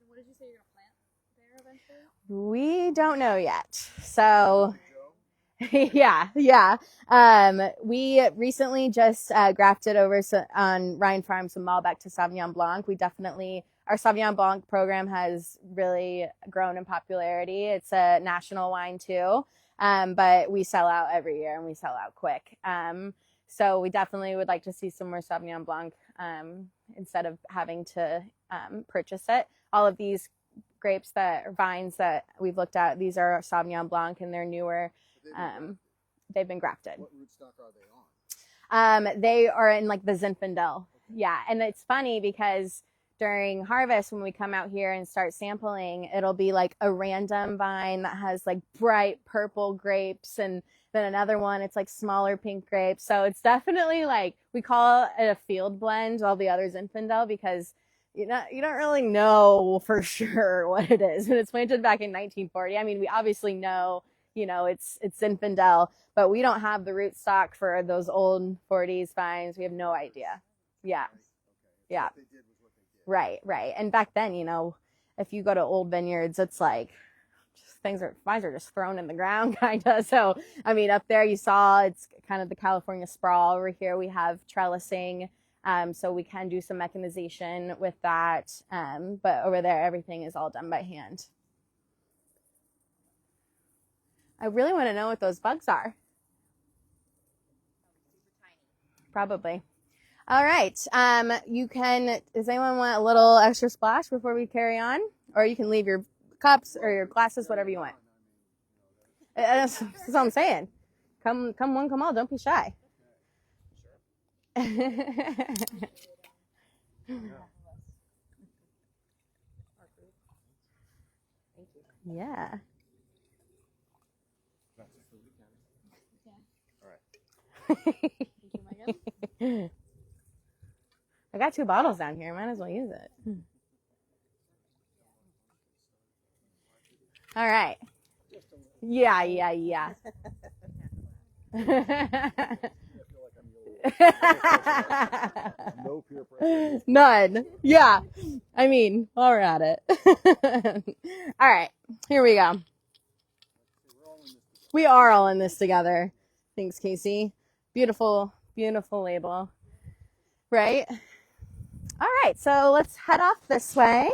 What did you say you're going to plant there eventually? We don't know yet. So, yeah. We recently just grafted over on Ryan Farm some Malbec to Sauvignon Blanc. Our Sauvignon Blanc program has really grown in popularity. It's a national wine too, but we sell out every year and we sell out quick. So we definitely would like to see some more Sauvignon Blanc instead of having to purchase it. All of these vines that we've looked at, these are Sauvignon Blanc and they're newer. They've been grafted. What rootstock are they on? They are in like the Zinfandel. Yeah. And it's funny because during harvest, when we come out here and start sampling, it'll be like a random vine that has like bright purple grapes, and then another one, it's like smaller pink grapes. So it's definitely like, we call it a field blend, all the others Zinfandel, because you don't really know for sure what it is. When it's planted back in 1940, I mean, we obviously know, you know, it's Zinfandel, but we don't have the rootstock for those old 40s vines. We have no idea. Yeah. Yeah. What they did was what they did. Right. And back then, you know, if you go to old vineyards, it's like vines are just thrown in the ground kind of. So, I mean, up there you saw it's kind of the California sprawl. Over here we have trellising. So we can do some mechanization with that. But over there, everything is all done by hand. I really want to know what those bugs are. Super tiny. Probably. All right. Does anyone want a little extra splash before we carry on? Or you can leave your cups or your glasses, whatever you want. That's what I'm saying. Come one, come all. Don't be shy. Yeah. I got 2 bottles down here. Might as well use it. All right. Yeah. No peer pressure. None. Yeah. I mean, while we're at it. All right, here we go. We are all in this together. Thanks, Casey. Beautiful, beautiful label. Right? All right, so let's head off this way.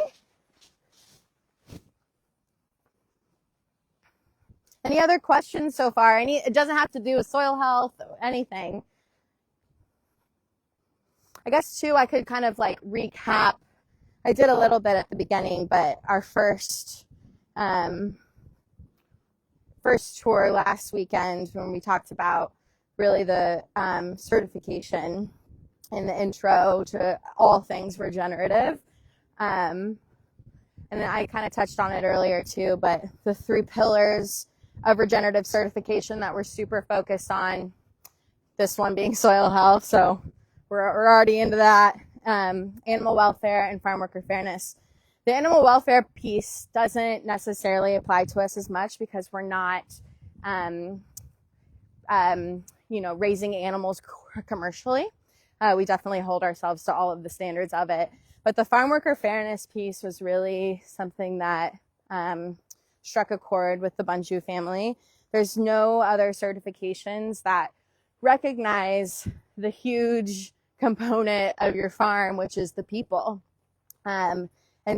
Any other questions so far? It doesn't have to do with soil health or anything. I guess too, I could kind of like recap. I did a little bit at the beginning, but our first tour last weekend when we talked about really the certification in the intro to all things regenerative. And I kind of touched on it earlier too, but the 3 pillars of regenerative certification that we're super focused on, this one being soil health. So we're already into that. Animal welfare and farm worker fairness. The animal welfare piece doesn't necessarily apply to us as much because we're not, raising animals commercially. We definitely hold ourselves to all of the standards of it. But the farm worker fairness piece was really something that struck a chord with the Bundschu family. There's no other certifications that recognize the huge component of your farm, which is the people. And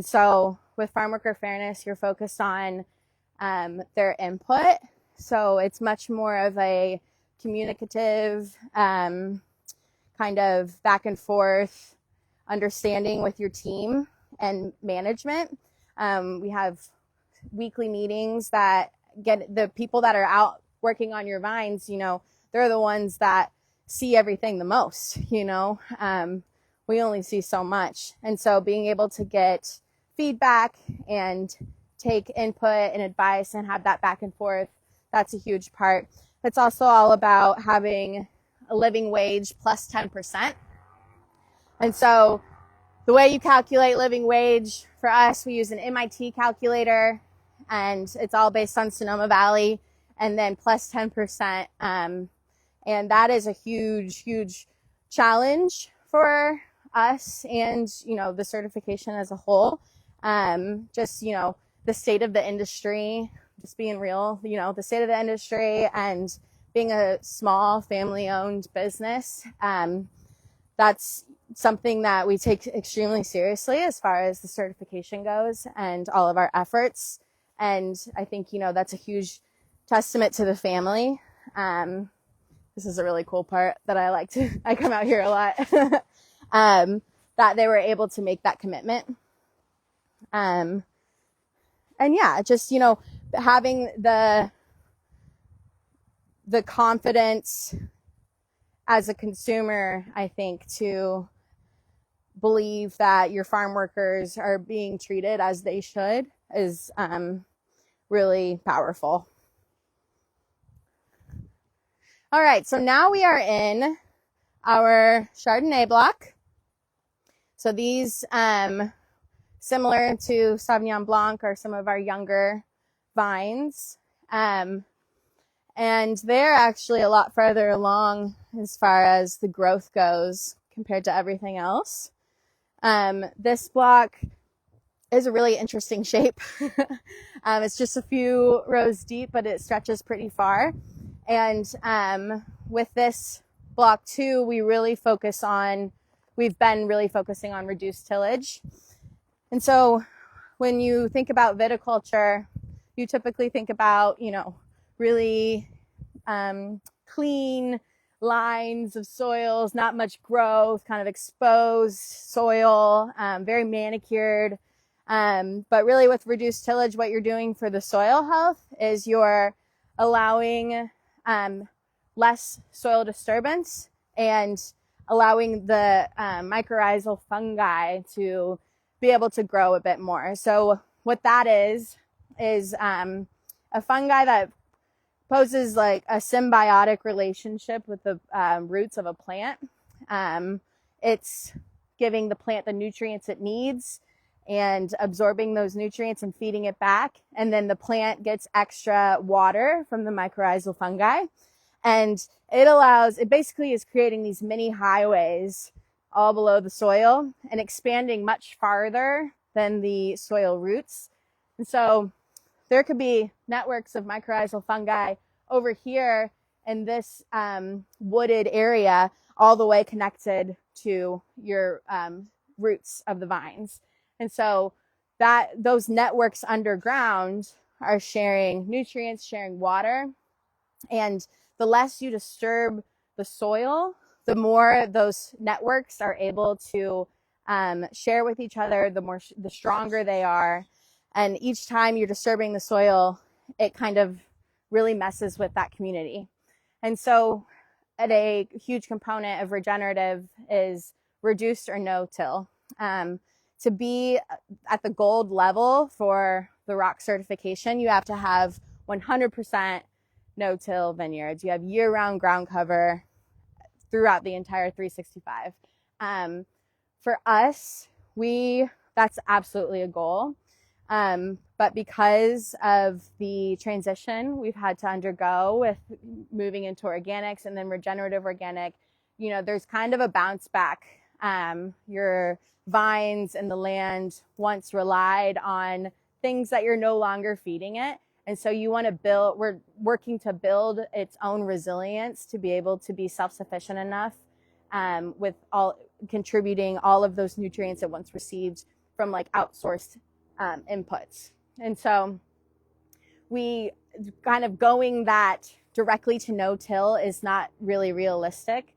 so with farm worker fairness, you're focused on their input. So it's much more of a communicative kind of back and forth understanding with your team and management. We have weekly meetings that get the people that are out working on your vines, they're the ones that see everything the most, we only see so much. And so being able to get feedback and take input and advice and have that back and forth, that's a huge part. It's also all about having a living wage plus 10%. And so the way you calculate living wage for us, we use an MIT calculator, and it's all based on Sonoma Valley, and then plus 10%. And that is a huge, huge challenge for us and, the certification as a whole. The state of the industry, just being real, the state of the industry and being a small family-owned business. That's something that we take extremely seriously as far as the certification goes and all of our efforts. And I think, that's a huge testament to the family. This is a really cool part that I come out here a lot, that they were able to make that commitment. And yeah, just, having the confidence as a consumer, I think, to believe that your farm workers are being treated as they should is really powerful. All right, so now we are in our Chardonnay block. So these, similar to Sauvignon Blanc, are some of our younger vines. And they're actually a lot further along as far as the growth goes compared to everything else. This block is a really interesting shape. It's just a few rows deep, but it stretches pretty far. And with this block too, we've been really focusing on reduced tillage. And so when you think about viticulture, you typically think about, really clean lines of soils, not much growth, kind of exposed soil, very manicured. But really with reduced tillage, what you're doing for the soil health is you're allowing less soil disturbance and allowing the mycorrhizal fungi to be able to grow a bit more. So what that is a fungi that poses like a symbiotic relationship with the roots of a plant. It's giving the plant the nutrients it needs and absorbing those nutrients and feeding it back. And then the plant gets extra water from the mycorrhizal fungi. And it basically is creating these mini highways all below the soil and expanding much farther than the soil roots. And so there could be networks of mycorrhizal fungi over here in this wooded area, all the way connected to your roots of the vines. And so those networks underground are sharing nutrients, sharing water. And the less you disturb the soil, the more those networks are able to share with each other, the stronger they are. And each time you're disturbing the soil, it kind of really messes with that community. And so a huge component of regenerative is reduced or no-till. To be at the gold level for the rock certification, you have to have 100% no-till vineyards. You have year-round ground cover throughout the entire 365. For us, that's absolutely a goal. But because of the transition we've had to undergo with moving into organics and then regenerative organic, there's kind of a bounce back. Your vines and the land once relied on things that you're no longer feeding it. And so we're working to build its own resilience to be able to be self-sufficient enough with contributing all of those nutrients it once received from like outsourced inputs. And so we kind of going that directly to no-till is not really realistic.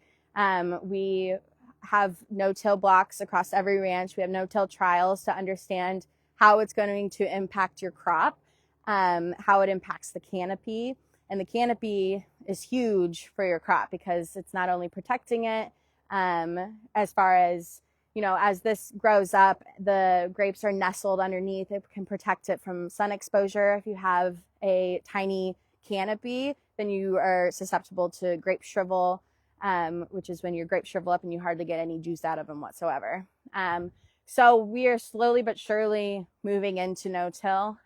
We have no-till blocks across every ranch. We have no-till trials to understand how it's going to impact your crop, how it impacts the canopy. And the canopy is huge for your crop because it's not only protecting it as far as, as this grows up, the grapes are nestled underneath. It can protect it from sun exposure. If you have a tiny canopy, then you are susceptible to grape shrivel, which is when your grapes shrivel up and you hardly get any juice out of them whatsoever. So we are slowly but surely moving into no-till.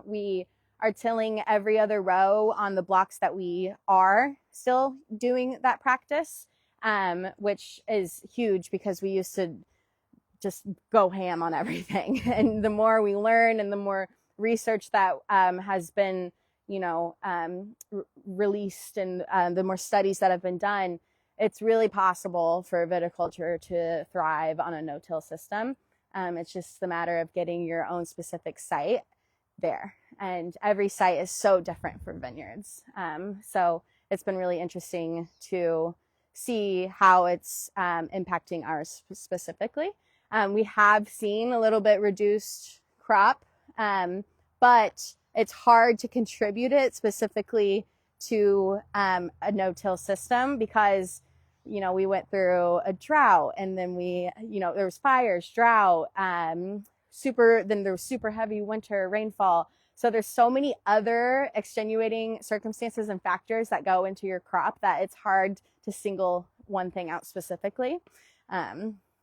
We are tilling every other row on the blocks that we are still doing that practice, which is huge because we used to just go ham on everything. And the more we learn and the more research that has been, released and the more studies that have been done, it's really possible for viticulture to thrive on a no-till system. It's just the matter of getting your own specific site there. And every site is so different for vineyards. So it's been really interesting to see how it's impacting ours specifically. We have seen a little bit reduced crop, but it's hard to contribute it specifically to a no-till system because, we went through a drought and then there was fires, drought, then there was super heavy winter rainfall. So there's so many other extenuating circumstances and factors that go into your crop that it's hard to single one thing out specifically.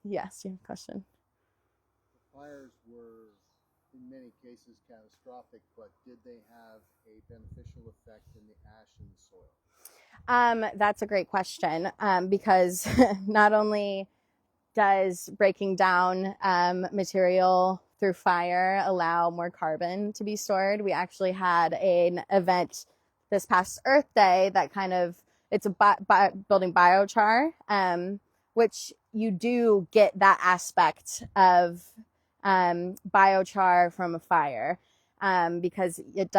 Yes, you have a question. The fires were in many cases catastrophic, but did they have a beneficial effect in the ash in the soil? That's a great question because not only does breaking down material through fire allow more carbon to be stored, we actually had an event this past Earth Day that it's building biochar, which you do get that aspect of biochar from a fire because it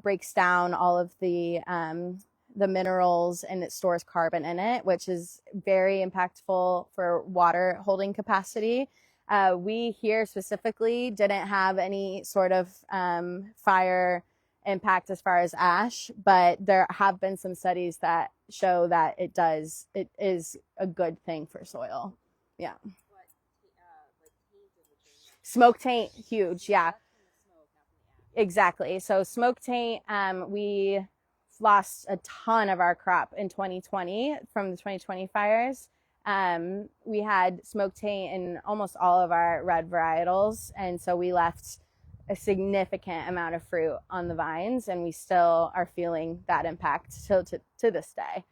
breaks down all of the minerals and it stores carbon in it, which is very impactful for water holding capacity. We here specifically didn't have any sort of fire impact as far as ash, but there have been some studies that show that it is a good thing for soil. Yeah. Smoke taint, huge. Yeah. Exactly. So smoke taint, we lost a ton of our crop in 2020 from the 2020 fires. We had smoke taint in almost all of our red varietals. And so we left a significant amount of fruit on the vines, and we still are feeling that impact still to this day.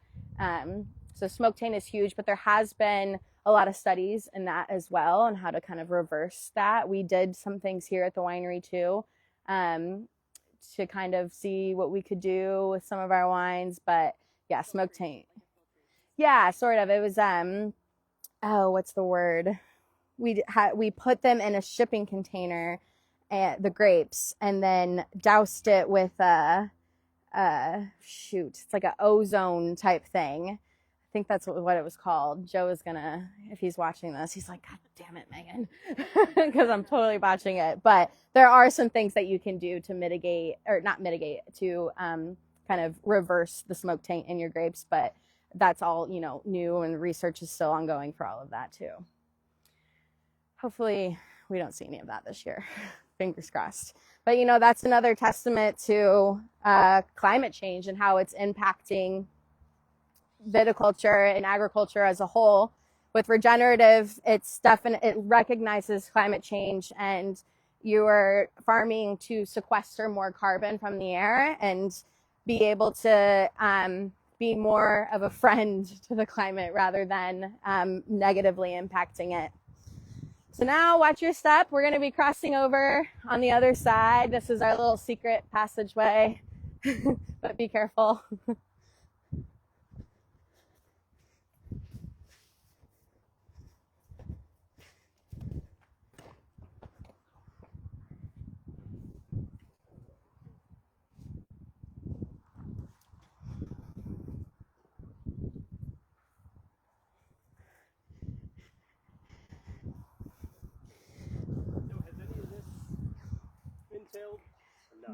So smoke taint is huge, but there has been a lot of studies in that as well on how to kind of reverse that. We did some things here at the winery too, to kind of see what we could do with some of our wines. But yeah, smoke taint. Yeah, sort of. It was, what's the word? We put them in a shipping container, the grapes, and then doused it with it's like an ozone type thing. I think that's what it was called. Joe is gonna, if he's watching this, he's like, God damn it, Megan, because I'm totally botching it. But there are some things that you can do to mitigate, or not mitigate, to kind of reverse the smoke taint in your grapes. But that's all, new, and research is still ongoing for all of that too. Hopefully we don't see any of that this year. Fingers crossed. But, that's another testament to climate change and how it's impacting viticulture and agriculture as a whole. With regenerative, it recognizes climate change, and you are farming to sequester more carbon from the air and be able to be more of a friend to the climate rather than negatively impacting it. So now watch your step. We're going to be crossing over on the other side. This is our little secret passageway, but be careful.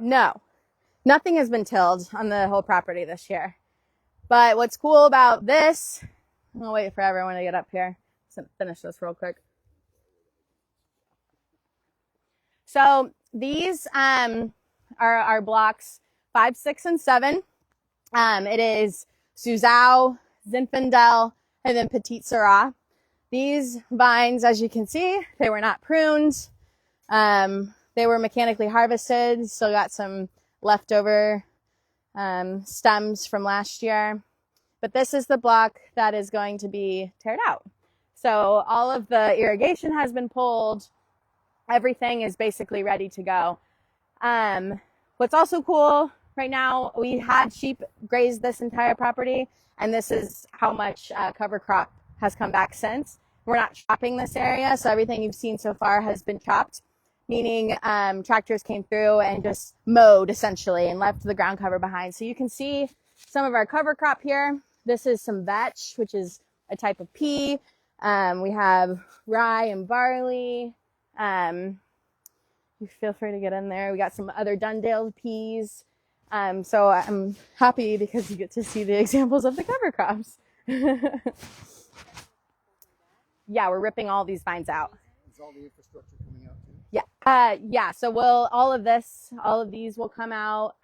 No, nothing has been tilled on the whole property this year. But what's cool about this, I'll wait for everyone to get up here. Let's finish this real quick. So these are our blocks 5, 6, and 7. It is Suzhou, Zinfandel, and then Petite Syrah. These vines, as you can see, they were not pruned. They were mechanically harvested. Still got some leftover stems from last year. But this is the block that is going to be teared out. So all of the irrigation has been pulled. Everything is basically ready to go. What's also cool right now, we had sheep graze this entire property, and this is how much cover crop has come back since. We're not chopping this area, so everything you've seen so far has been chopped, meaning tractors came through and just mowed essentially and left the ground cover behind. So you can see some of our cover crop here. This is some vetch, which is a type of pea. We have rye and barley. You feel free to get in there. We got some other Dundale peas. So I'm happy because you get to see the examples of the cover crops. Yeah, we're ripping all these vines out. Is all the infrastructure coming out too? Yeah. So all of these will come out.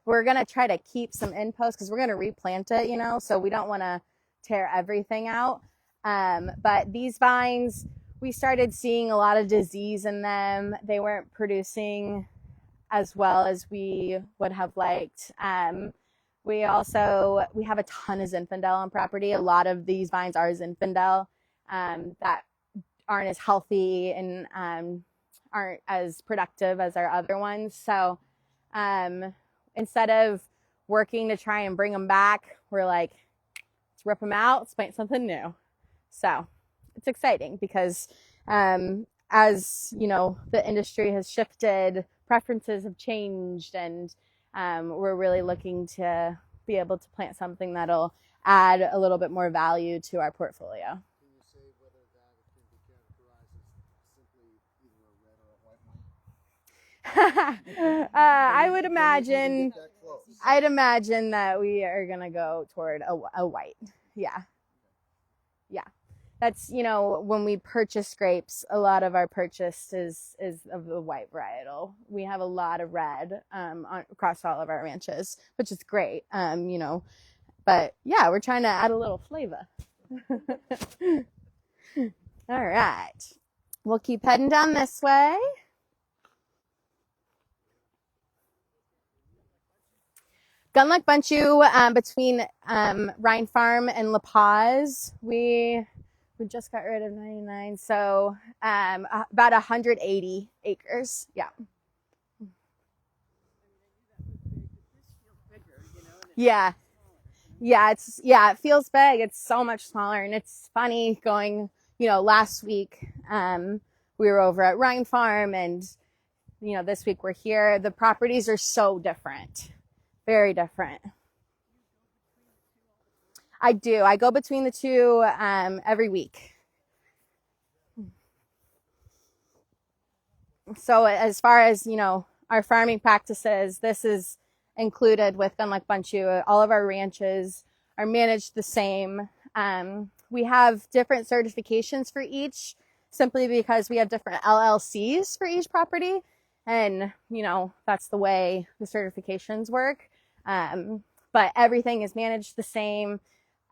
We're going to try to keep some in post because we're going to replant it, so we don't want to tear everything out. But these vines, we started seeing a lot of disease in them. They weren't producing as well as we would have liked. We have a ton of Zinfandel on property. A lot of these vines are Zinfandel that aren't as healthy and aren't as productive as our other ones. So instead of working to try and bring them back, we're like, let's rip them out, let's plant something new. So it's exciting because as the industry has shifted, preferences have changed, and we're really looking to be able to plant something that'll add a little bit more value to our portfolio. Can you say whether that can be characterized as simply either a red or a white one? I'd imagine that we are gonna go toward a white. Yeah. That's, when we purchase grapes, a lot of our purchase is of the white varietal. We have a lot of red across all of our ranches, which is great, but yeah, we're trying to add a little flavor. All right, we'll keep heading down this way. Gundlach Bundschu, between Rhine Farm and La Paz, we just got rid of 99, so about 180 acres. Yeah. Yeah. Yeah, it feels big. It's so much smaller, and it's funny going, last week we were over at Rhine Farm, and this week we're here. The properties are so different. Very different. I do. I go between the two every week. So as far as, our farming practices, this is included with Gundlach Bundschu. All of our ranches are managed the same. We have different certifications for each, simply because we have different LLCs for each property. And, that's the way the certifications work. But everything is managed the same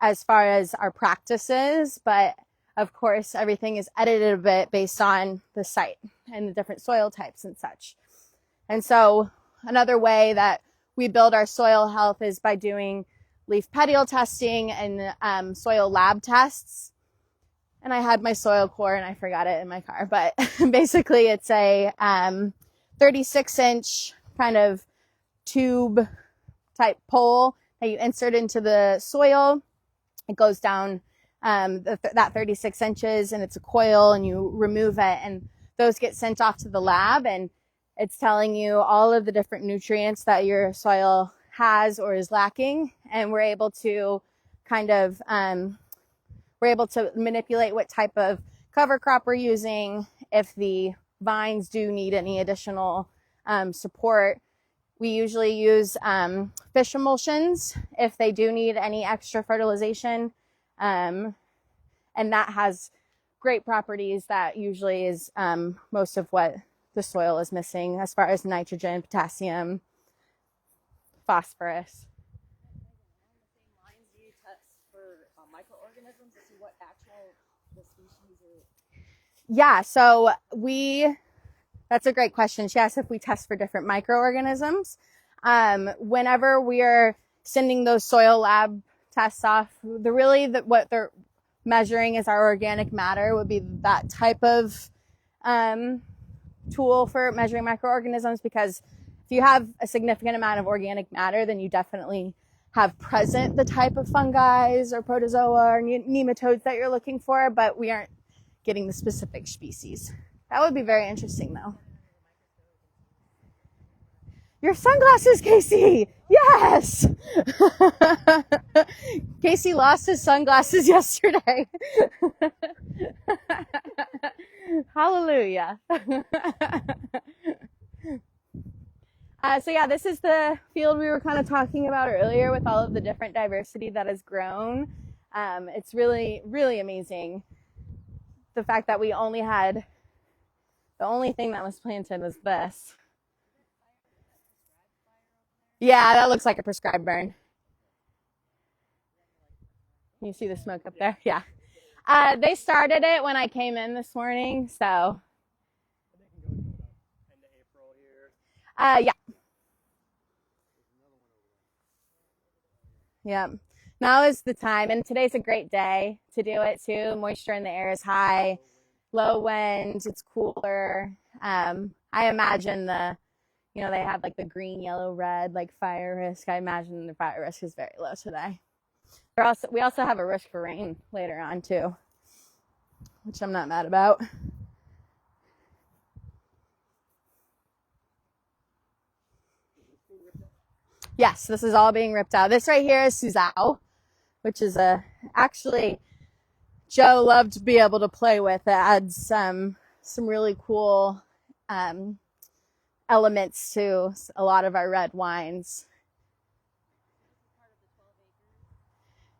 as far as our practices. But of course, everything is edited a bit based on the site and the different soil types and such. And so another way that we build our soil health is by doing leaf petiole testing and soil lab tests. And I had my soil core and I forgot it in my car, but basically it's a 36-inch kind of tube type pole that you insert into the soil. It goes down that 36 inches, and it's a coil, and you remove it, and those get sent off to the lab, and it's telling you all of the different nutrients that your soil has or is lacking, and we're able to manipulate what type of cover crop we're using. If the vines do need any additional support, we usually use fish emulsions if they do need any extra fertilization. And that has great properties that usually is most of what the soil is missing as far as nitrogen, potassium, phosphorus. Along the same lines, do you test for microorganisms to see what the species are? Yeah, so that's a great question. She asked if we test for different microorganisms. Whenever we are sending those soil lab tests off, what they're measuring is our organic matter, would be that type of tool for measuring microorganisms, because if you have a significant amount of organic matter, then you definitely have present the type of fungi or protozoa or nematodes that you're looking for, but we aren't getting the specific species. That would be very interesting, though. Your sunglasses, Casey! Yes! Casey lost his sunglasses yesterday. Hallelujah. This is the field we were kind of talking about earlier with all of the different diversity that has grown. It's really, really amazing. The fact that the only thing that was planted was this. Yeah, that looks like a prescribed burn. You see the smoke up there? Yeah. They started it when I came in this morning, so. End of April here. Yeah. Yeah. Now is the time, and today's a great day to do it too. Moisture in the air is high, low wind, it's cooler. I imagine they have like the green, yellow, red, like fire risk. I imagine the fire risk is very low today. We also have a risk for rain later on too, which I'm not mad about. Yes, this is all being ripped out. This right here is Suzhou, which is actually Joe loved to be able to play with. It adds some really cool elements to a lot of our red wines.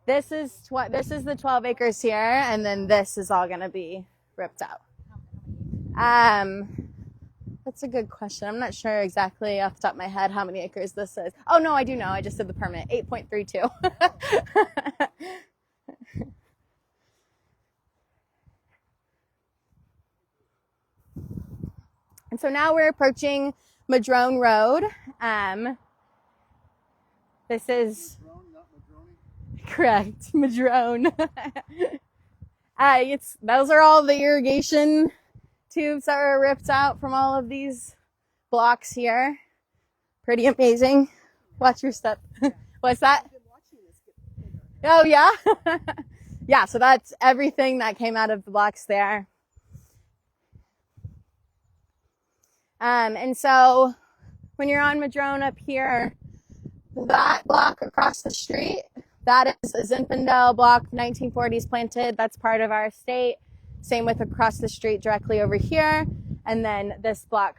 This is the 12 acres here, and then this is all going to be ripped out. That's a good question. I'm not sure exactly off the top of my head how many acres this is. Oh no, I do know. I just did the permit. 8.32. And so now we're approaching Madrone Road. This is Madrone, not Madrone? correct, madrone. Those are all the irrigation tubes that were ripped out from all of these blocks here. Pretty amazing. Watch your step. What's that? I've been watching this get bigger. Oh yeah. Yeah, so that's everything that came out of the blocks there. And so when you're on Madrone up here, that block across the street, that is a Zinfandel block, 1940s planted. That's part of our estate. Same with across the street directly over here. And then this block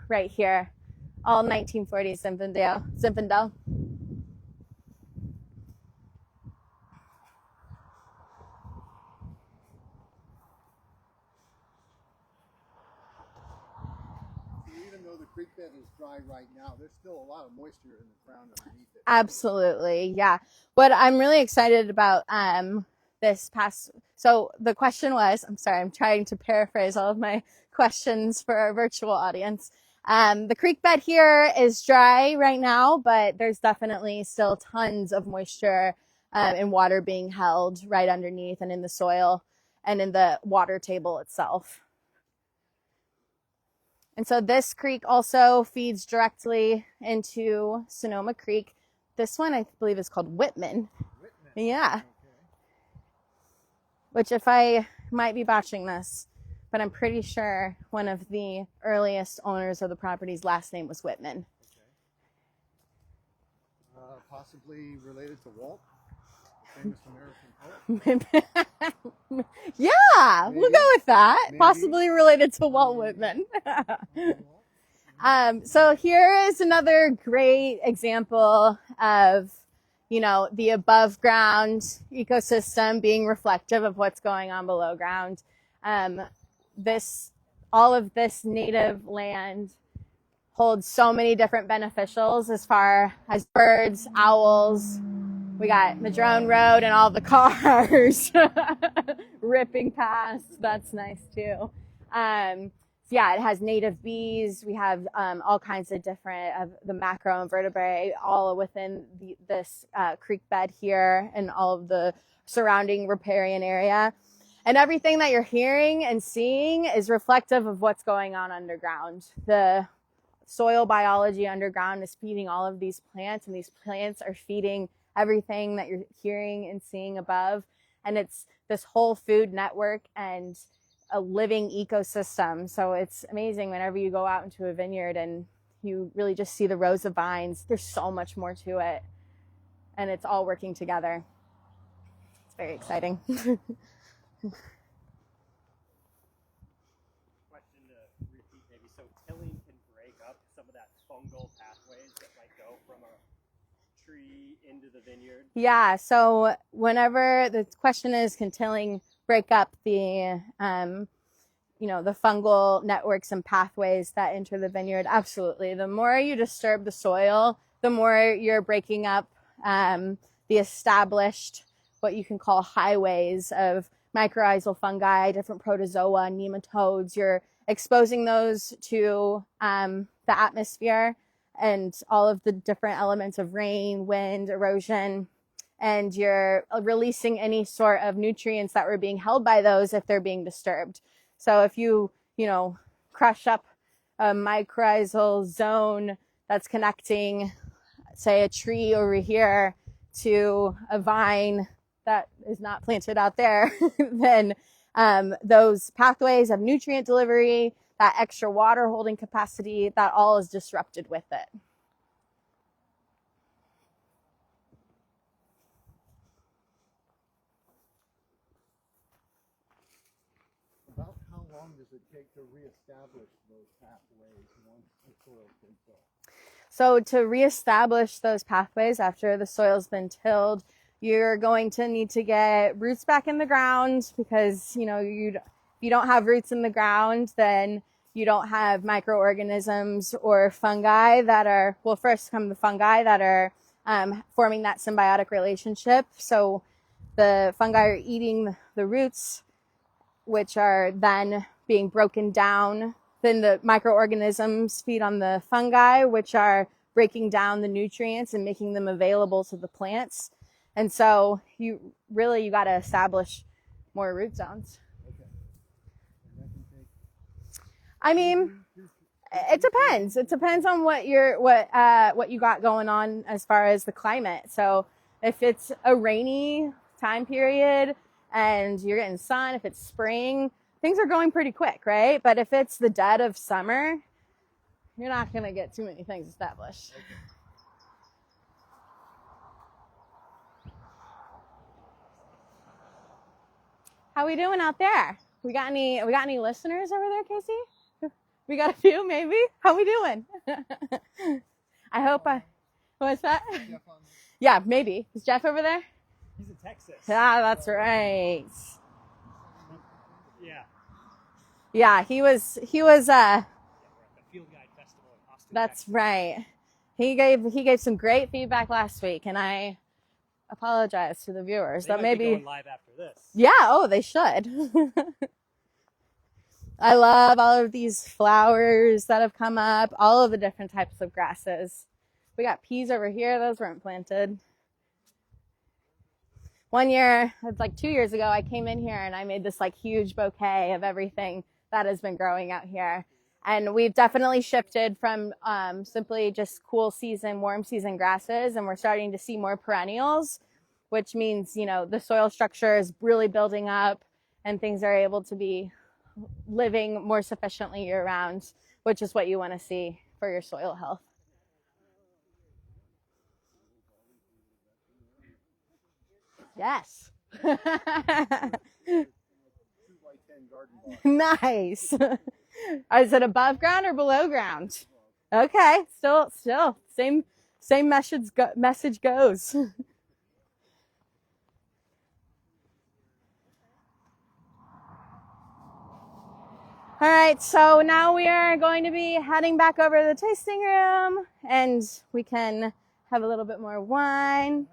right here, all 1940s Zinfandel. Even though the creek bed is dry right now, there's still a lot of moisture in the ground underneath it. Absolutely, yeah. What I'm really excited about so the question was, I'm sorry, I'm trying to paraphrase all of my questions for our virtual audience. The creek bed here is dry right now, but there's definitely still tons of moisture and water being held right underneath and in the soil and in the water table itself. And so this creek also feeds directly into Sonoma Creek. This one, I believe, is called Whitman. Yeah. Okay. Which, if I might be botching this, but I'm pretty sure one of the earliest owners of the property's last name was Whitman. Okay. Possibly related to Walt, the famous American poet. Yeah, Maybe. we'll go with that. Maybe. Possibly related to Walt Whitman. So here is another great example of, the above ground ecosystem being reflective of what's going on below ground. All of this native land holds so many different beneficials as far as birds, owls. We got Madrone Road and all the cars ripping past. That's nice too. It has native bees. We have all kinds of different of the macroinvertebrate all within this creek bed here and all of the surrounding riparian area. And everything that you're hearing and seeing is reflective of what's going on underground. The soil biology underground is feeding all of these plants, and these plants are feeding everything that you're hearing and seeing above. And it's this whole food network and a living ecosystem. So it's amazing whenever you go out into a vineyard and you really just see the rows of vines. There's so much more to it, and it's all working together. It's very exciting. Question to repeat maybe. So tilling can break up some of that fungal pathways that might go from a tree into the vineyard? Yeah, so whenever the question is, can tilling break up the, the fungal networks and pathways that enter the vineyard? Absolutely. The more you disturb the soil, the more you're breaking up the established, what you can call highways of mycorrhizal fungi, different protozoa, nematodes. You're exposing those to the atmosphere and all of the different elements of rain, wind, erosion, and you're releasing any sort of nutrients that were being held by those if they're being disturbed. So if you crush up a mycorrhizal zone that's connecting, say, a tree over here to a vine that is not planted out there, then those pathways of nutrient delivery, that extra water holding capacity, that all is disrupted with it. About how long does it take to reestablish those pathways once the soil's been tilled? So to reestablish those pathways after the soil's been tilled, you're going to need to get roots back in the ground, because if you don't have roots in the ground, then you don't have microorganisms or fungi that are, well, first come the fungi that are forming that symbiotic relationship. So the fungi are eating the roots, which are then being broken down. Then the microorganisms feed on the fungi, which are breaking down the nutrients and making them available to the plants. And so you got to establish more root zones. Okay. And that can take. I mean, it depends. It depends on what you got going on as far as the climate. So if it's a rainy time period and you're getting sun, if it's spring, things are going pretty quick, right? But if it's the dead of summer, you're not going to get too many things established. Okay. How we doing out there? We got any listeners over there, Casey? We got a few, maybe. How we doing? I hope what's that? Jeff on. Yeah, maybe. Is Jeff over there? He's in Texas. Ah, that's right. Yeah. Yeah, he was Yeah, we're at the Field Guide Festival in Austin, that's Texas. right. He gave some great feedback last week, and I apologize to the viewers. They That might be maybe going live after this. yeah, oh, they should. I love all of these flowers that have come up, all of the different types of grasses. We got peas over here. Those weren't planted. One year, it's like 2 years ago, I came in here and I made this like huge bouquet of everything that has been growing out here. And we've definitely shifted from simply just cool season, warm season grasses, and we're starting to see more perennials, which means, you know, the soil structure is really building up and things are able to be living more sufficiently year round, which is what you want to see for your soil health. Yes. 2 by 10 garden box. Nice. Is it above ground or below ground? Okay, still same message goes. All right, so now we are going to be heading back over to the tasting room and we can have a little bit more wine.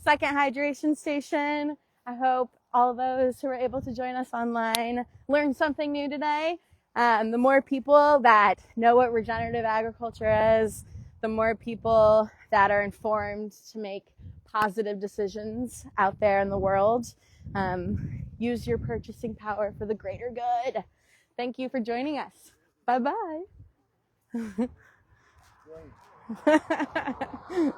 Second hydration station. I hope all those who were able to join us online learned something new today. The more people that know what regenerative agriculture is, the more people that are informed to make positive decisions out there in the world. Use your purchasing power for the greater good. Thank you for joining us. Bye-bye. Great.